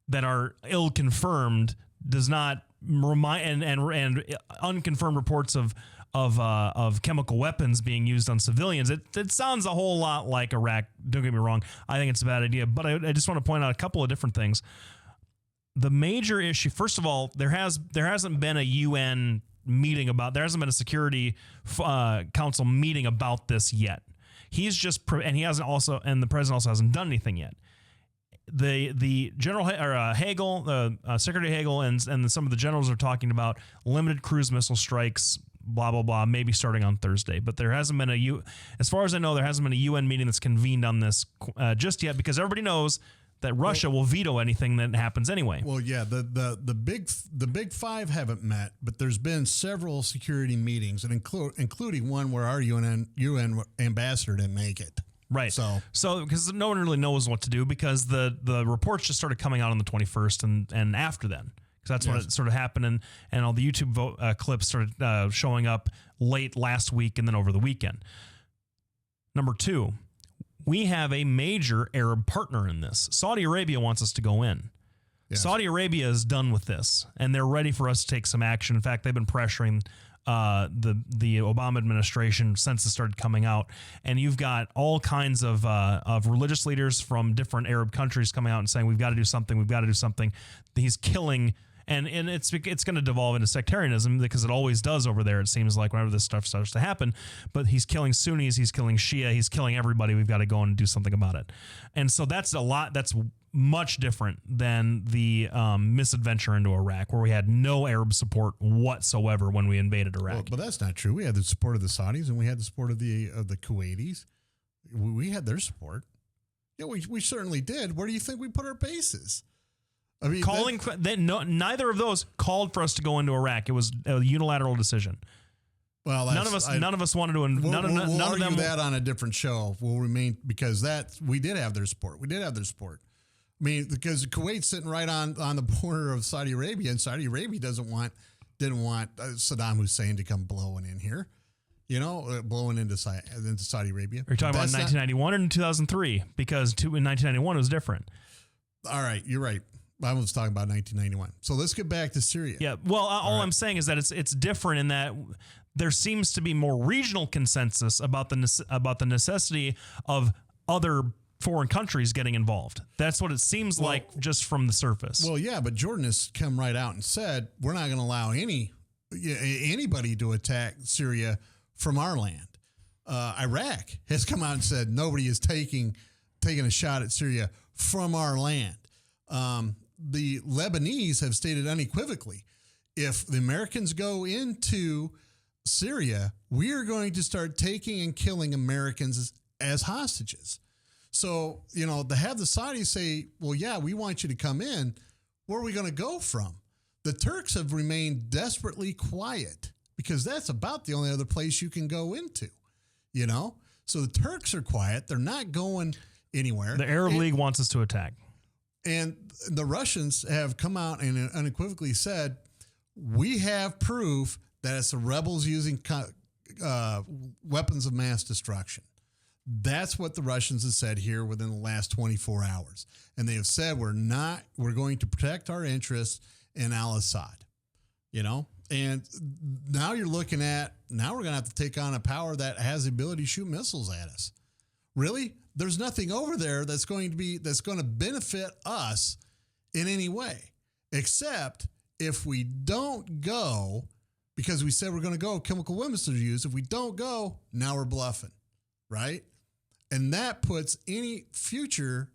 Speaker 1: that are ill confirmed does not remind and unconfirmed reports of chemical weapons being used on civilians. It sounds a whole lot like Iraq. Don't get me wrong. I think it's a bad idea, but I just want to point out a couple of different things. The major issue, first of all, there hasn't been a UN meeting there hasn't been a Security Council meeting about this yet. He's just, and he hasn't also, and the president also hasn't done anything yet. The General Hagel, Secretary Hagel, and some of the generals are talking about limited cruise missile strikes, blah blah blah, maybe starting on Thursday. But there hasn't been as far as I know, there hasn't been a UN meeting that's convened on this just yet, because everybody knows that Russia will veto anything that happens anyway.
Speaker 2: Well, yeah, the big five haven't met, but there's been several security meetings, and including one where our UN ambassador didn't make it.
Speaker 1: Right. So because no one really knows what to do, because the reports just started coming out on the 21st and after then, because that's when it sort of happened, and all the YouTube clips started showing up late last week and then over the weekend. Number two, we have a major Arab partner in this. Saudi Arabia wants us to go in. Yes. Saudi Arabia is done with this, and they're ready for us to take some action. In fact, they've been pressuring the Obama administration since it started coming out. And you've got all kinds of religious leaders from different Arab countries coming out and saying, we've got to do something. We've got to do something. He's killing. And it's going to devolve into sectarianism, because it always does over there, it seems like, whenever this stuff starts to happen. But he's killing Sunnis, he's killing Shia, he's killing everybody. We've got to go and do something about it. And so that's much different than the misadventure into Iraq, where we had no Arab support whatsoever when we invaded Iraq.
Speaker 2: Well, but that's not true. We had the support of the Saudis, and we had the support of the Kuwaitis. We had their support. Yeah, we certainly did. Where do you think we put our bases? I mean,
Speaker 1: neither of those called for us to go into Iraq. It was a unilateral decision.
Speaker 2: Well,
Speaker 1: none of us wanted to.
Speaker 2: We'll
Speaker 1: none of
Speaker 2: argue
Speaker 1: them
Speaker 2: that on a different show. We'll remain because we did have their support. I mean, because Kuwait's sitting right on the border of Saudi Arabia, and Saudi Arabia didn't want Saddam Hussein to come blowing in here, blowing into Saudi Arabia.
Speaker 1: Are you talking about 1991 or in 2003? Because in 1991 it was different.
Speaker 2: All right, you're right. I was talking about 1991. So let's get back to Syria.
Speaker 1: Yeah. Well, all I'm saying is that it's different in that there seems to be more regional consensus about the necessity of other foreign countries getting involved. That's what it seems like just from the surface.
Speaker 2: Well, yeah, but Jordan has come right out and said we're not going to allow anybody to attack Syria from our land. Iraq has come out and said nobody is taking a shot at Syria from our land. The Lebanese have stated unequivocally, if the Americans go into Syria, we are going to start taking and killing Americans as hostages. So, to have the Saudis say, well, yeah, we want you to come in, where are we going to go from? The Turks have remained desperately quiet because that's about the only other place you can go into, So the Turks are quiet. They're not going anywhere.
Speaker 1: The Arab League wants us to attack.
Speaker 2: And the Russians have come out and unequivocally said, we have proof that it's the rebels using weapons of mass destruction. That's what the Russians have said here within the last 24 hours. And they have said, we're going to protect our interests in al-Assad, and now we're going to have to take on a power that has the ability to shoot missiles at us. Really? There's nothing over there that's going to benefit us in any way, except if we don't go, because we said we're going to go, chemical weapons are used. If we don't go, now we're bluffing, right? And that puts any future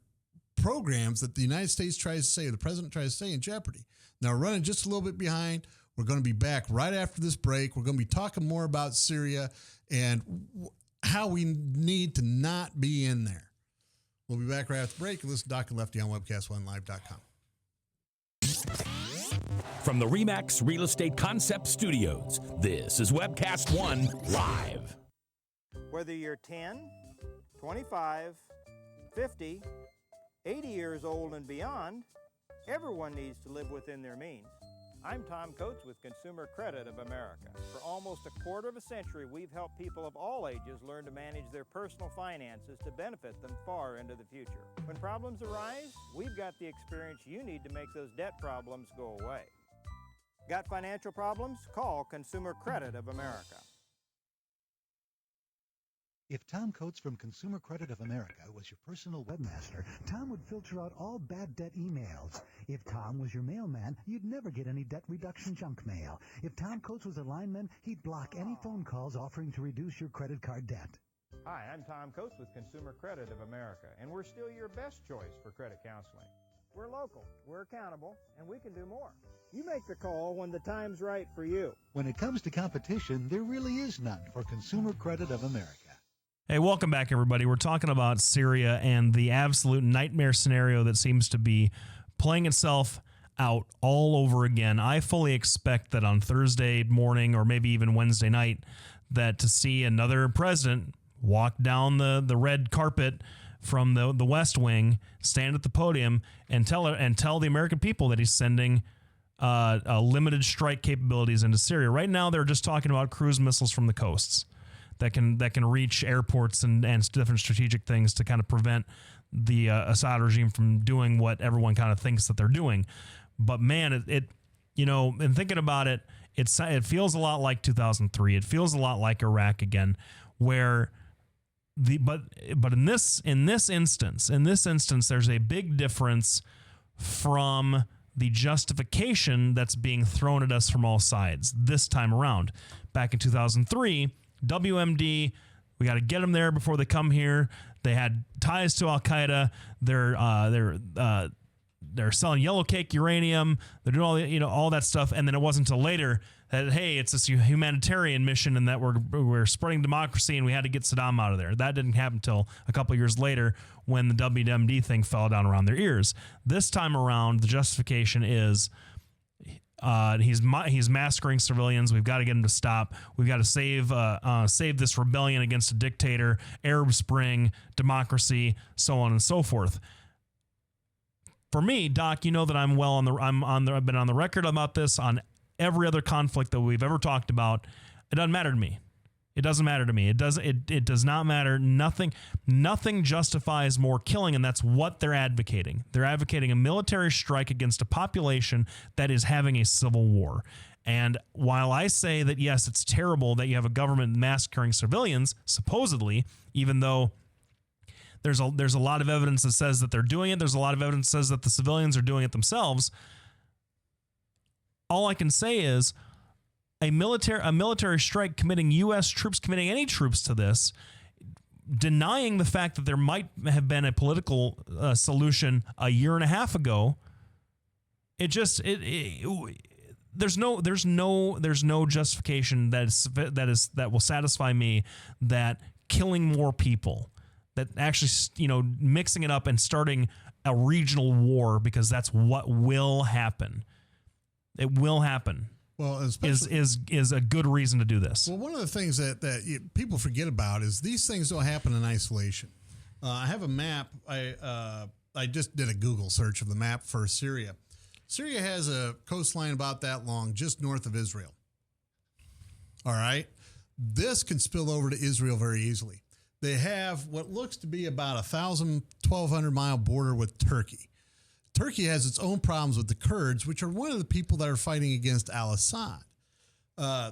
Speaker 2: programs that the United States tries to say, or the president tries to say, in jeopardy. Now we're running just a little bit behind. We're going to be back right after this break. We're going to be talking more about Syria and how we need to not be in there. We'll be back right after the break. Listen to Doc and Lefty on webcast1live.com.
Speaker 6: From the RE/MAX Real Estate Concept Studios, this is Webcast One Live.
Speaker 10: Whether you're 10, 25, 50, 80 years old and beyond, everyone needs to live within their means. I'm Tom Coates with Consumer Credit of America. For almost a quarter of a century, we've helped people of all ages learn to manage their personal finances to benefit them far into the future. When problems arise, we've got the experience you need to make those debt problems go away. Got financial problems? Call Consumer Credit of America.
Speaker 11: If Tom Coates from Consumer Credit of America was your personal webmaster, Tom would filter out all bad debt emails. If Tom was your mailman, you'd never get any debt reduction junk mail. If Tom Coates was a lineman, he'd block any phone calls offering to reduce your credit card debt.
Speaker 10: Hi, I'm Tom Coates with Consumer Credit of America, and we're still your best choice for credit counseling. We're local, we're accountable, and we can do more. You make the call when the time's right for you.
Speaker 11: When it comes to competition, there really is none for Consumer Credit of America.
Speaker 1: Hey, welcome back, everybody. We're talking about Syria and the absolute nightmare scenario that seems to be playing itself out all over again. I fully expect that on Thursday morning or maybe even Wednesday night that to see another president walk down the red carpet from the West Wing, stand at the podium, and tell the American people that he's sending limited strike capabilities into Syria. Right now, they're just talking about cruise missiles from the coasts that can reach airports and different strategic things to kind of prevent the Assad regime from doing what everyone kind of thinks that they're doing. But man, it in thinking about it, it feels a lot like 2003. It feels a lot like Iraq again, where but in this instance, there's a big difference from the justification that's being thrown at us from all sides this time around. Back in 2003, WMD, we got to get them there before they come here. They had ties to Al Qaeda. They're selling yellow cake uranium. They're doing all that stuff. And then it wasn't until later that, hey, it's this humanitarian mission and that we're spreading democracy and we had to get Saddam out of there. That didn't happen until a couple of years later when the WMD thing fell down around their ears. This time around, the justification is He's massacring civilians. We've got to get him to stop. We've got to save this rebellion against a dictator, Arab Spring, democracy, so on and so forth. For me, Doc, you know that I've been on the record about this on every other conflict that we've ever talked about. It doesn't matter to me. It doesn't matter to me. It does not matter. Nothing justifies more killing, and that's what they're advocating. They're advocating a military strike against a population that is having a civil war. And while I say that, yes, it's terrible that you have a government massacring civilians, supposedly, even though there's a lot of evidence that says that they're doing it, there's a lot of evidence that says that the civilians are doing it themselves, all I can say is a military strike committing U.S. troops, committing any troops to this, denying the fact that there might have been a political solution a year and a half ago. There's no justification that will satisfy me that killing more people, that actually, mixing it up and starting a regional war, because that's what will happen. It will happen.
Speaker 2: Well,
Speaker 1: is a good reason to do this.
Speaker 2: Well, one of the things that people forget about is these things don't happen in isolation. I have a map. I just did a Google search of the map for Syria. Syria has a coastline about that long, just north of Israel. All right. This can spill over to Israel very easily. They have what looks to be about 1,200 mile border with Turkey. Turkey has its own problems with the Kurds, which are one of the people that are fighting against al-Assad.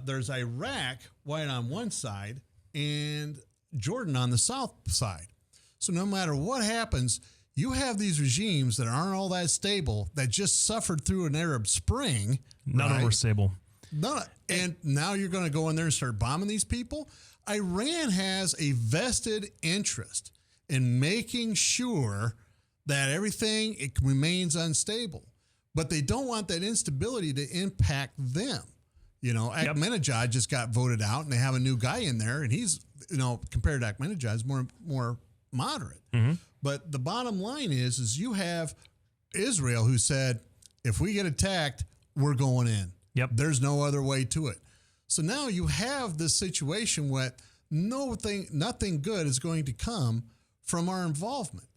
Speaker 2: There's Iraq right on one side and Jordan on the south side. So no matter what happens, you have these regimes that aren't all that stable, that just suffered through an Arab Spring.
Speaker 1: None of them are stable.
Speaker 2: And now you're going to go in there and start bombing these people? Iran has a vested interest in making sure that everything remains unstable, but they don't want that instability to impact them. Ahmadinejad just got voted out, and they have a new guy in there, and he's, compared to Ahmadinejad, is more moderate. Mm-hmm. But the bottom line is you have Israel, who said, if we get attacked, we're going in.
Speaker 1: Yep.
Speaker 2: There's no other way to it. So now you have this situation where nothing good is going to come from our involvement.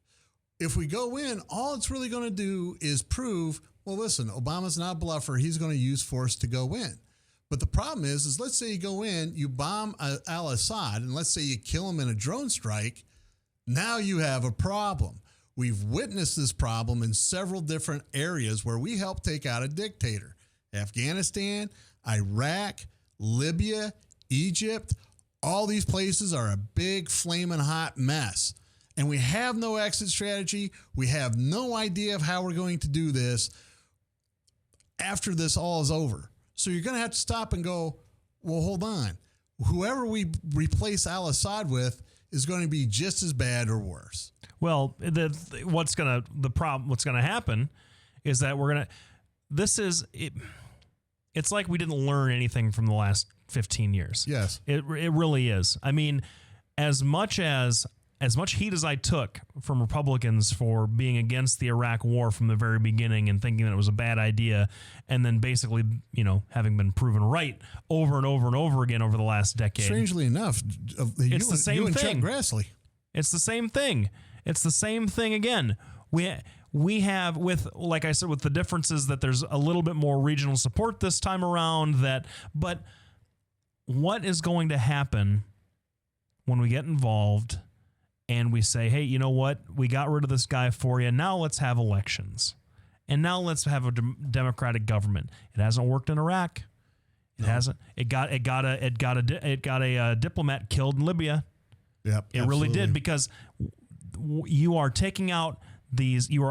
Speaker 2: If we go in, all it's really going to do is prove, well, listen, Obama's not a bluffer. He's going to use force to go in. But the problem is let's say you go in, you bomb al-Assad, and let's say you kill him in a drone strike. Now you have a problem. We've witnessed this problem in several different areas where we helped take out a dictator. Afghanistan, Iraq, Libya, Egypt, all these places are a big flaming hot mess. And we have no exit strategy. We have no idea of how we're going to do this after this all is over. So you're going to have to stop and go, well, hold on. Whoever we replace al-Assad with is going to be just as bad or worse.
Speaker 1: Well, what's going to happen is that it's like we didn't learn anything from the last 15 years.
Speaker 2: Yes.
Speaker 1: It really is. I mean, as much heat as I took from Republicans for being against the Iraq war from the very beginning and thinking that it was a bad idea, and then basically, having been proven right over and over and over again over the last decade.
Speaker 2: Strangely enough,
Speaker 1: it's the same thing.
Speaker 2: Chuck Grassley.
Speaker 1: It's the same thing. It's the same thing again. We have, like I said, with the differences that there's a little bit more regional support this time around. But what is going to happen when we get involved and we say, hey, you know what? We got rid of this guy for you. Now let's have elections. And now let's have a democratic government. It hasn't worked in Iraq. It hasn't. It got a diplomat killed in Libya.
Speaker 2: Yep.
Speaker 1: It really did, because you are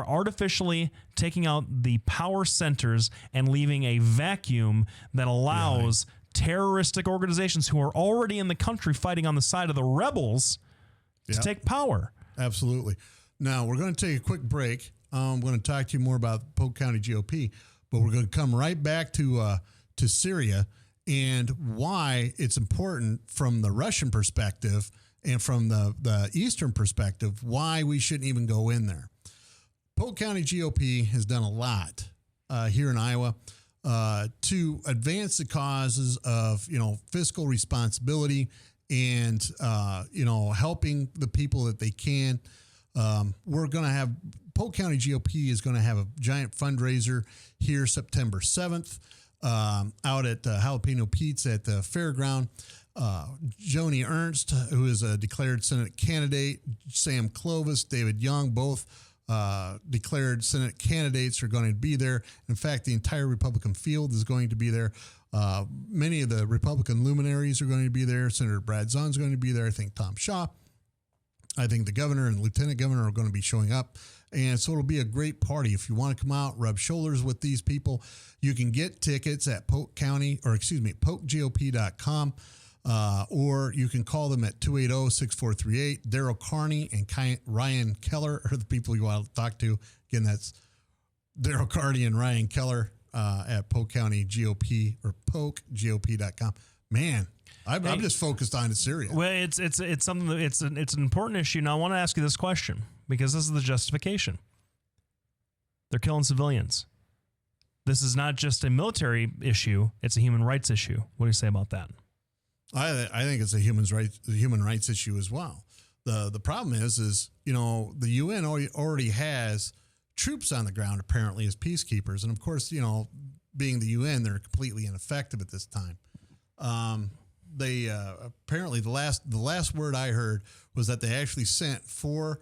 Speaker 1: artificially taking out the power centers and leaving a vacuum that allows terroristic organizations who are already in the country fighting on the side of the rebels to take power.
Speaker 2: Absolutely. Now, we're going to take a quick break. I'm going to talk to you more about Polk County GOP, but we're going to come right back to Syria and why it's important from the Russian perspective and from the Eastern perspective, why we shouldn't even go in there. Polk County GOP has done a lot here in Iowa. to advance the causes of, fiscal responsibility and, helping the people that they can. We're going to have Polk County GOP is going to have a giant fundraiser here September 7th out at Jalapeno Pete's at the fairground. Joni Ernst, who is a declared Senate candidate, Sam Clovis, David Young, both declared Senate candidates are going to be there. In fact, the entire Republican field is going to be there. Many of the Republican luminaries are going to be there. Senator Brad Zahn is going to be there. I think Tom Shaw. I think the governor and lieutenant governor are going to be showing up. And so it'll be a great party. If you want to come out, rub shoulders with these people, you can get tickets at polkgop.com. Or you can call them at 280-6438. Daryl Carney and Ryan Keller are the people you want to talk to. Again, that's Daryl Carney and Ryan Keller at Polk County GOP or polkgop.com. Man, I'm just focused on Syria.
Speaker 1: Well, it's something that it's an important issue. Now, I want to ask you this question because this is the justification. They're killing civilians. This is not just a military issue; it's a human rights issue. What do you say about that?
Speaker 2: I think it's a human rights issue as well. The problem is the UN already has troops on the ground apparently as peacekeepers, and of course being the UN, they're completely ineffective at this time. They apparently the last word I heard was that they actually sent 4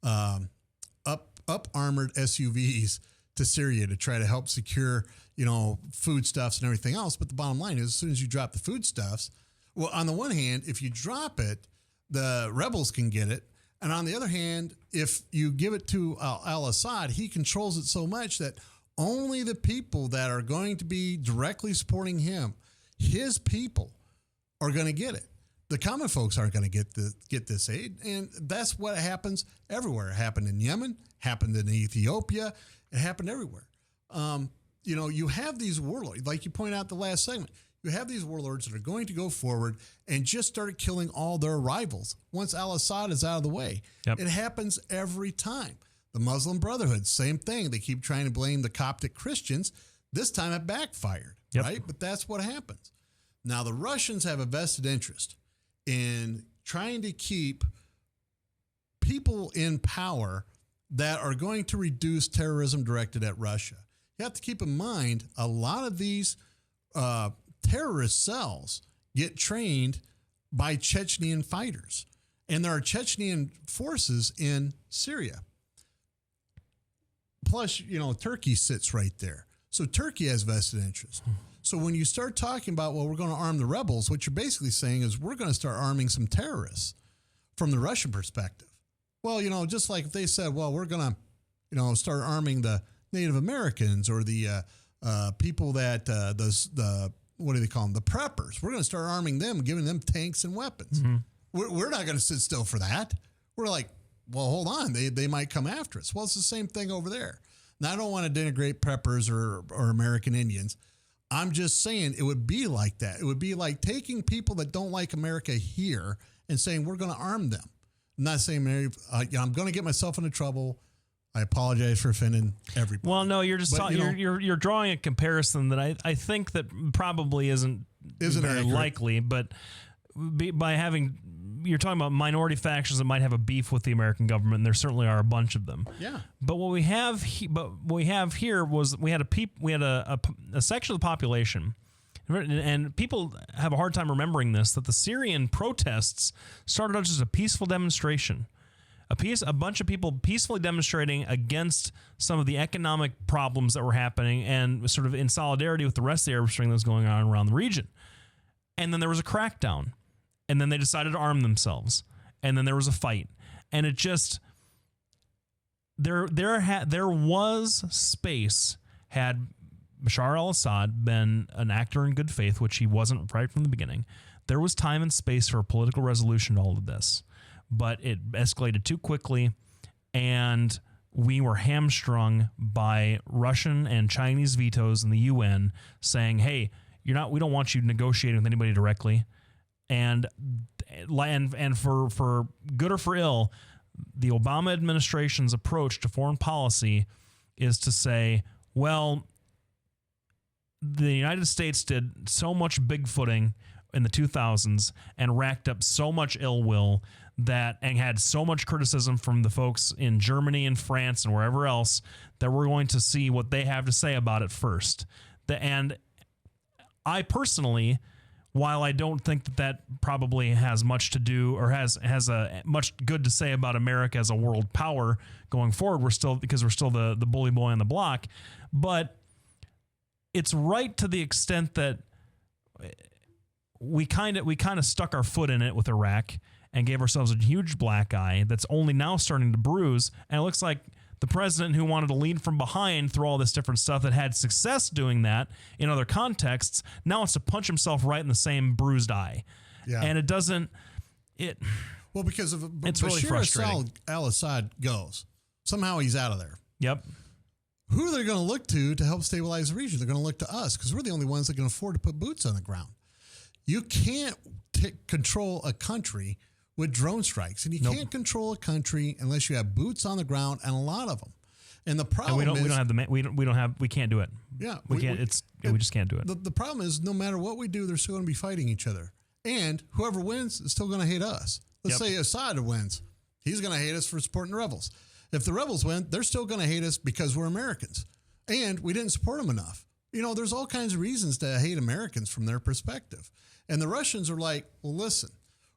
Speaker 2: up armored SUVs to Syria to try to help secure foodstuffs and everything else. But the bottom line is, as soon as you drop the foodstuffs, well, on the one hand, if you drop it, the rebels can get it. And on the other hand, if you give it to al-Assad, he controls it so much that only the people that are going to be directly supporting him, his people, are going to get it. The common folks aren't going to get this aid. And that's what happens everywhere. It happened in Yemen, happened in Ethiopia, it happened everywhere. You have these warlords, like you pointed out the last segment. You have these warlords that are going to go forward and just start killing all their rivals once al-Assad is out of the way. Yep. It happens every time. The Muslim Brotherhood, same thing. They keep trying to blame the Coptic Christians. This time it backfired, right? But that's what happens. Now, the Russians have a vested interest in trying to keep people in power that are going to reduce terrorism directed at Russia. You have to keep in mind a lot of these terrorist cells get trained by Chechnyan fighters, and there are Chechnyan forces in Syria. Plus, Turkey sits right there. So Turkey has vested interest. So when you start talking about, well, we're going to arm the rebels, what you're basically saying is we're going to start arming some terrorists from the Russian perspective. Well, just like if they said, well, we're going to, start arming the Native Americans or the people that what do they call them? The preppers. We're going to start arming them and giving them tanks and weapons. Mm-hmm. We're not going to sit still for that. We're like, well, hold on. They might come after us. Well, it's the same thing over there. Now, I don't want to denigrate preppers or American Indians. I'm just saying it would be like that. It would be like taking people that don't like America here and saying we're going to arm them. I'm not saying I'm going to get myself into trouble. I apologize for offending everybody.
Speaker 1: Well, no, you're just you're drawing a comparison that I think that probably isn't very likely, but by having you're talking about minority factions that might have a beef with the American government, and there certainly are a bunch of them.
Speaker 2: Yeah.
Speaker 1: But what we have here was we had a section of the population, and people have a hard time remembering this, that the Syrian protests started out just a peaceful demonstration. A bunch of people peacefully demonstrating against some of the economic problems that were happening and sort of in solidarity with the rest of the Arab Spring that was going on around the region. And then there was a crackdown. And then they decided to arm themselves. And then there was a fight. And it just there was space had Bashar al-Assad been an actor in good faith, which he wasn't right from the beginning. There was time and space for a political resolution to all of this. But it escalated too quickly, and we were hamstrung by Russian and Chinese vetoes in the UN saying, "Hey, we don't want you negotiating with anybody directly," and for good or for ill, the Obama administration's approach to foreign policy is to say, "Well, the United States did so much bigfooting in the 2000s and racked up so much ill will and had so much criticism from the folks in Germany and France and wherever else that we're going to see what they have to say about it first. And I personally, while I don't think that probably has much to do or has a much good to say about America as a world power going forward, we're still the bully boy on the block, but it's right to the extent that we kind of stuck our foot in it with Iraq and gave ourselves a huge black eye that's only now starting to bruise. And it looks like the president who wanted to lead from behind through all this different stuff that had success doing that in other contexts now wants to punch himself right in the same bruised eye.
Speaker 2: Yeah.
Speaker 1: And it doesn't.
Speaker 2: Well, because if
Speaker 1: it's really frustrating.
Speaker 2: Al-Assad goes, somehow he's out of there.
Speaker 1: Yep.
Speaker 2: Who are they going to look to help stabilize the region? They're going to look to us because we're the only ones that can afford to put boots on the ground. You can't control a country with drone strikes, and you can't control a country unless you have boots on the ground and a lot of them. And the problem is we can't do it. Yeah, we just can't do it. The problem is no matter what we do, they're still going to be fighting each other, and whoever wins is still going to hate us. Let's say Assad wins, he's going to hate us for supporting the rebels. If the rebels win, they're still going to hate us because we're Americans and we didn't support them enough. You know, there's all kinds of reasons to hate Americans from their perspective. And the Russians are like, well, listen,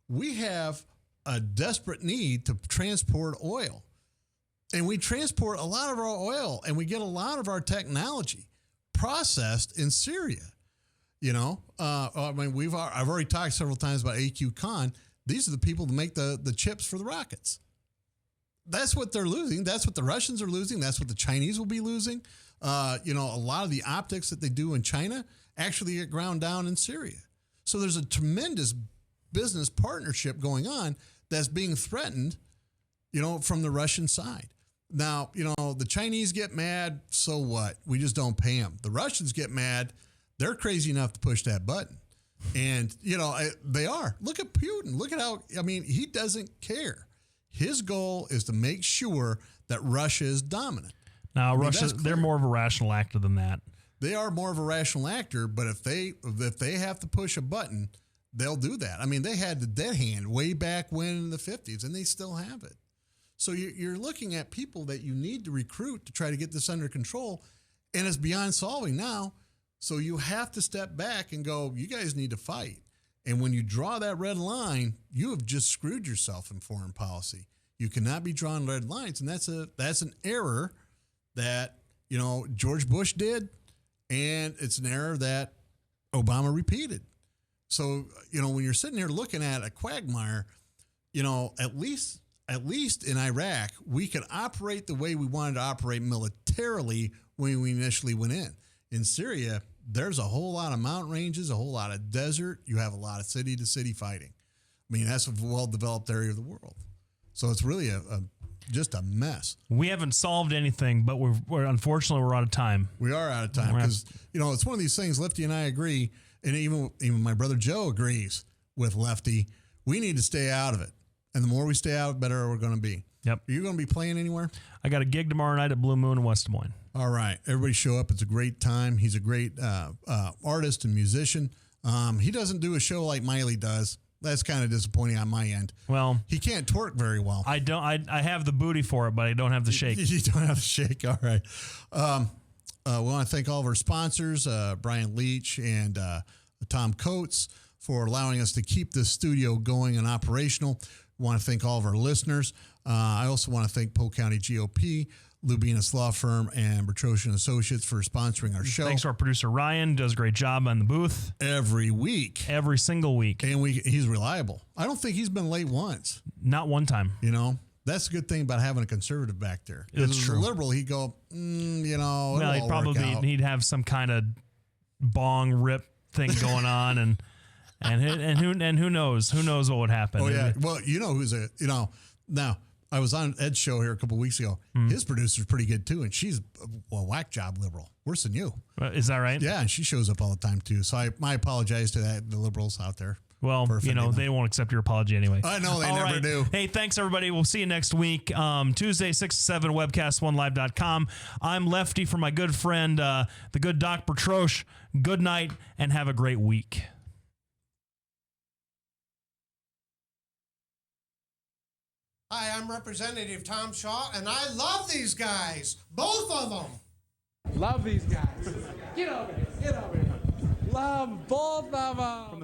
Speaker 2: we have a desperate need to transport oil. And we transport a lot of our oil and we get a lot of our technology processed in Syria. You know, I mean, I've already talked several times about AQ Khan. These are the people that make the chips for the rockets. That's what they're losing. That's what the Russians are losing. That's what the Chinese will be losing. You know, a lot of the optics that they do in China actually get ground down in Syria. So there's a tremendous business partnership going on that's being threatened, you know, from the Russian side. Now, you know, the Chinese get mad. So what? We just don't pay them. The Russians get mad. They're crazy enough to push that button. And, you know, they are. Look at Putin. Look at how, I mean, he doesn't care. His goal is to make sure that Russia is dominant.
Speaker 1: Now, they're more of a rational actor than that.
Speaker 2: They are more of a rational actor, but if they have to push a button, they'll do that. I mean, they had the dead hand way back when in the 50s, and they still have it. So you're looking at people that you need to recruit to try to get this under control, and it's beyond solving now. So you have to step back and go, you guys need to fight. And when you draw that red line, you have just screwed yourself in foreign policy. You cannot be drawing red lines, and that's an error that, you know, George Bush did, and it's an error that Obama repeated. So, you know, when you're sitting here looking at a quagmire, you know, at least in Iraq, we could operate the way we wanted to operate militarily when we initially went in. In Syria, there's a whole lot of mountain ranges, a whole lot of desert. You have a lot of city to city fighting. I mean, that's a well-developed area of the world. So it's really just a mess.
Speaker 1: We haven't solved anything, but we're unfortunately we're out of time.
Speaker 2: We are out of time because, you know, it's one of these things. Lefty and I agree, and even my brother Joe agrees with Lefty. We need to stay out of it, and the more we stay out, the better we're going to be.
Speaker 1: Yep.
Speaker 2: Are you going to be playing anywhere?
Speaker 1: I got a gig tomorrow night at Blue Moon in West Des Moines.
Speaker 2: All right. Everybody show up. It's a great time. He's a great artist and musician. He doesn't do a show like Miley does. That's kind of disappointing on my end.
Speaker 1: Well,
Speaker 2: he can't twerk very well.
Speaker 1: I don't. I have the booty for it, but I don't have the shake.
Speaker 2: You don't have the shake. All right. We want to thank all of our sponsors, Brian Leach and Tom Coates, for allowing us to keep this studio going and operational. We want to thank all of our listeners. I also want to thank Polk County GOP, Lubinas Law Firm, and Bertrosian Associates for sponsoring our show.
Speaker 1: Thanks to our producer, Ryan. Does a great job on the booth.
Speaker 2: Every week.
Speaker 1: Every single week.
Speaker 2: And he's reliable. I don't think he's been late once.
Speaker 1: Not one time.
Speaker 2: You know, that's a good thing about having a conservative back there.
Speaker 1: It's true.
Speaker 2: A liberal, he'd go, you know,
Speaker 1: well, he'd have some kind of bong rip thing going on, and who knows what would happen.
Speaker 2: Oh yeah. Well, you know now. I was on Ed's show here a couple of weeks ago. His producer's pretty good too, and she's a whack job liberal, worse than you.
Speaker 1: Is that right?
Speaker 2: Yeah, and she shows up all the time too. So I apologize to the liberals out there.
Speaker 1: Well, you know, they won't accept your apology anyway.
Speaker 2: I know they
Speaker 1: All
Speaker 2: never
Speaker 1: right.
Speaker 2: do.
Speaker 1: Hey, thanks, everybody. We'll see you next week. Tuesday, 6 to 7, webcast1live.com. I'm Lefty for my good friend, the good Doc Bertroche. Good night and have a great week.
Speaker 12: Hi, I'm Representative Tom Shaw, and I love these guys. Both of them.
Speaker 13: Love these guys. Get over here. Get over here. Love both of them.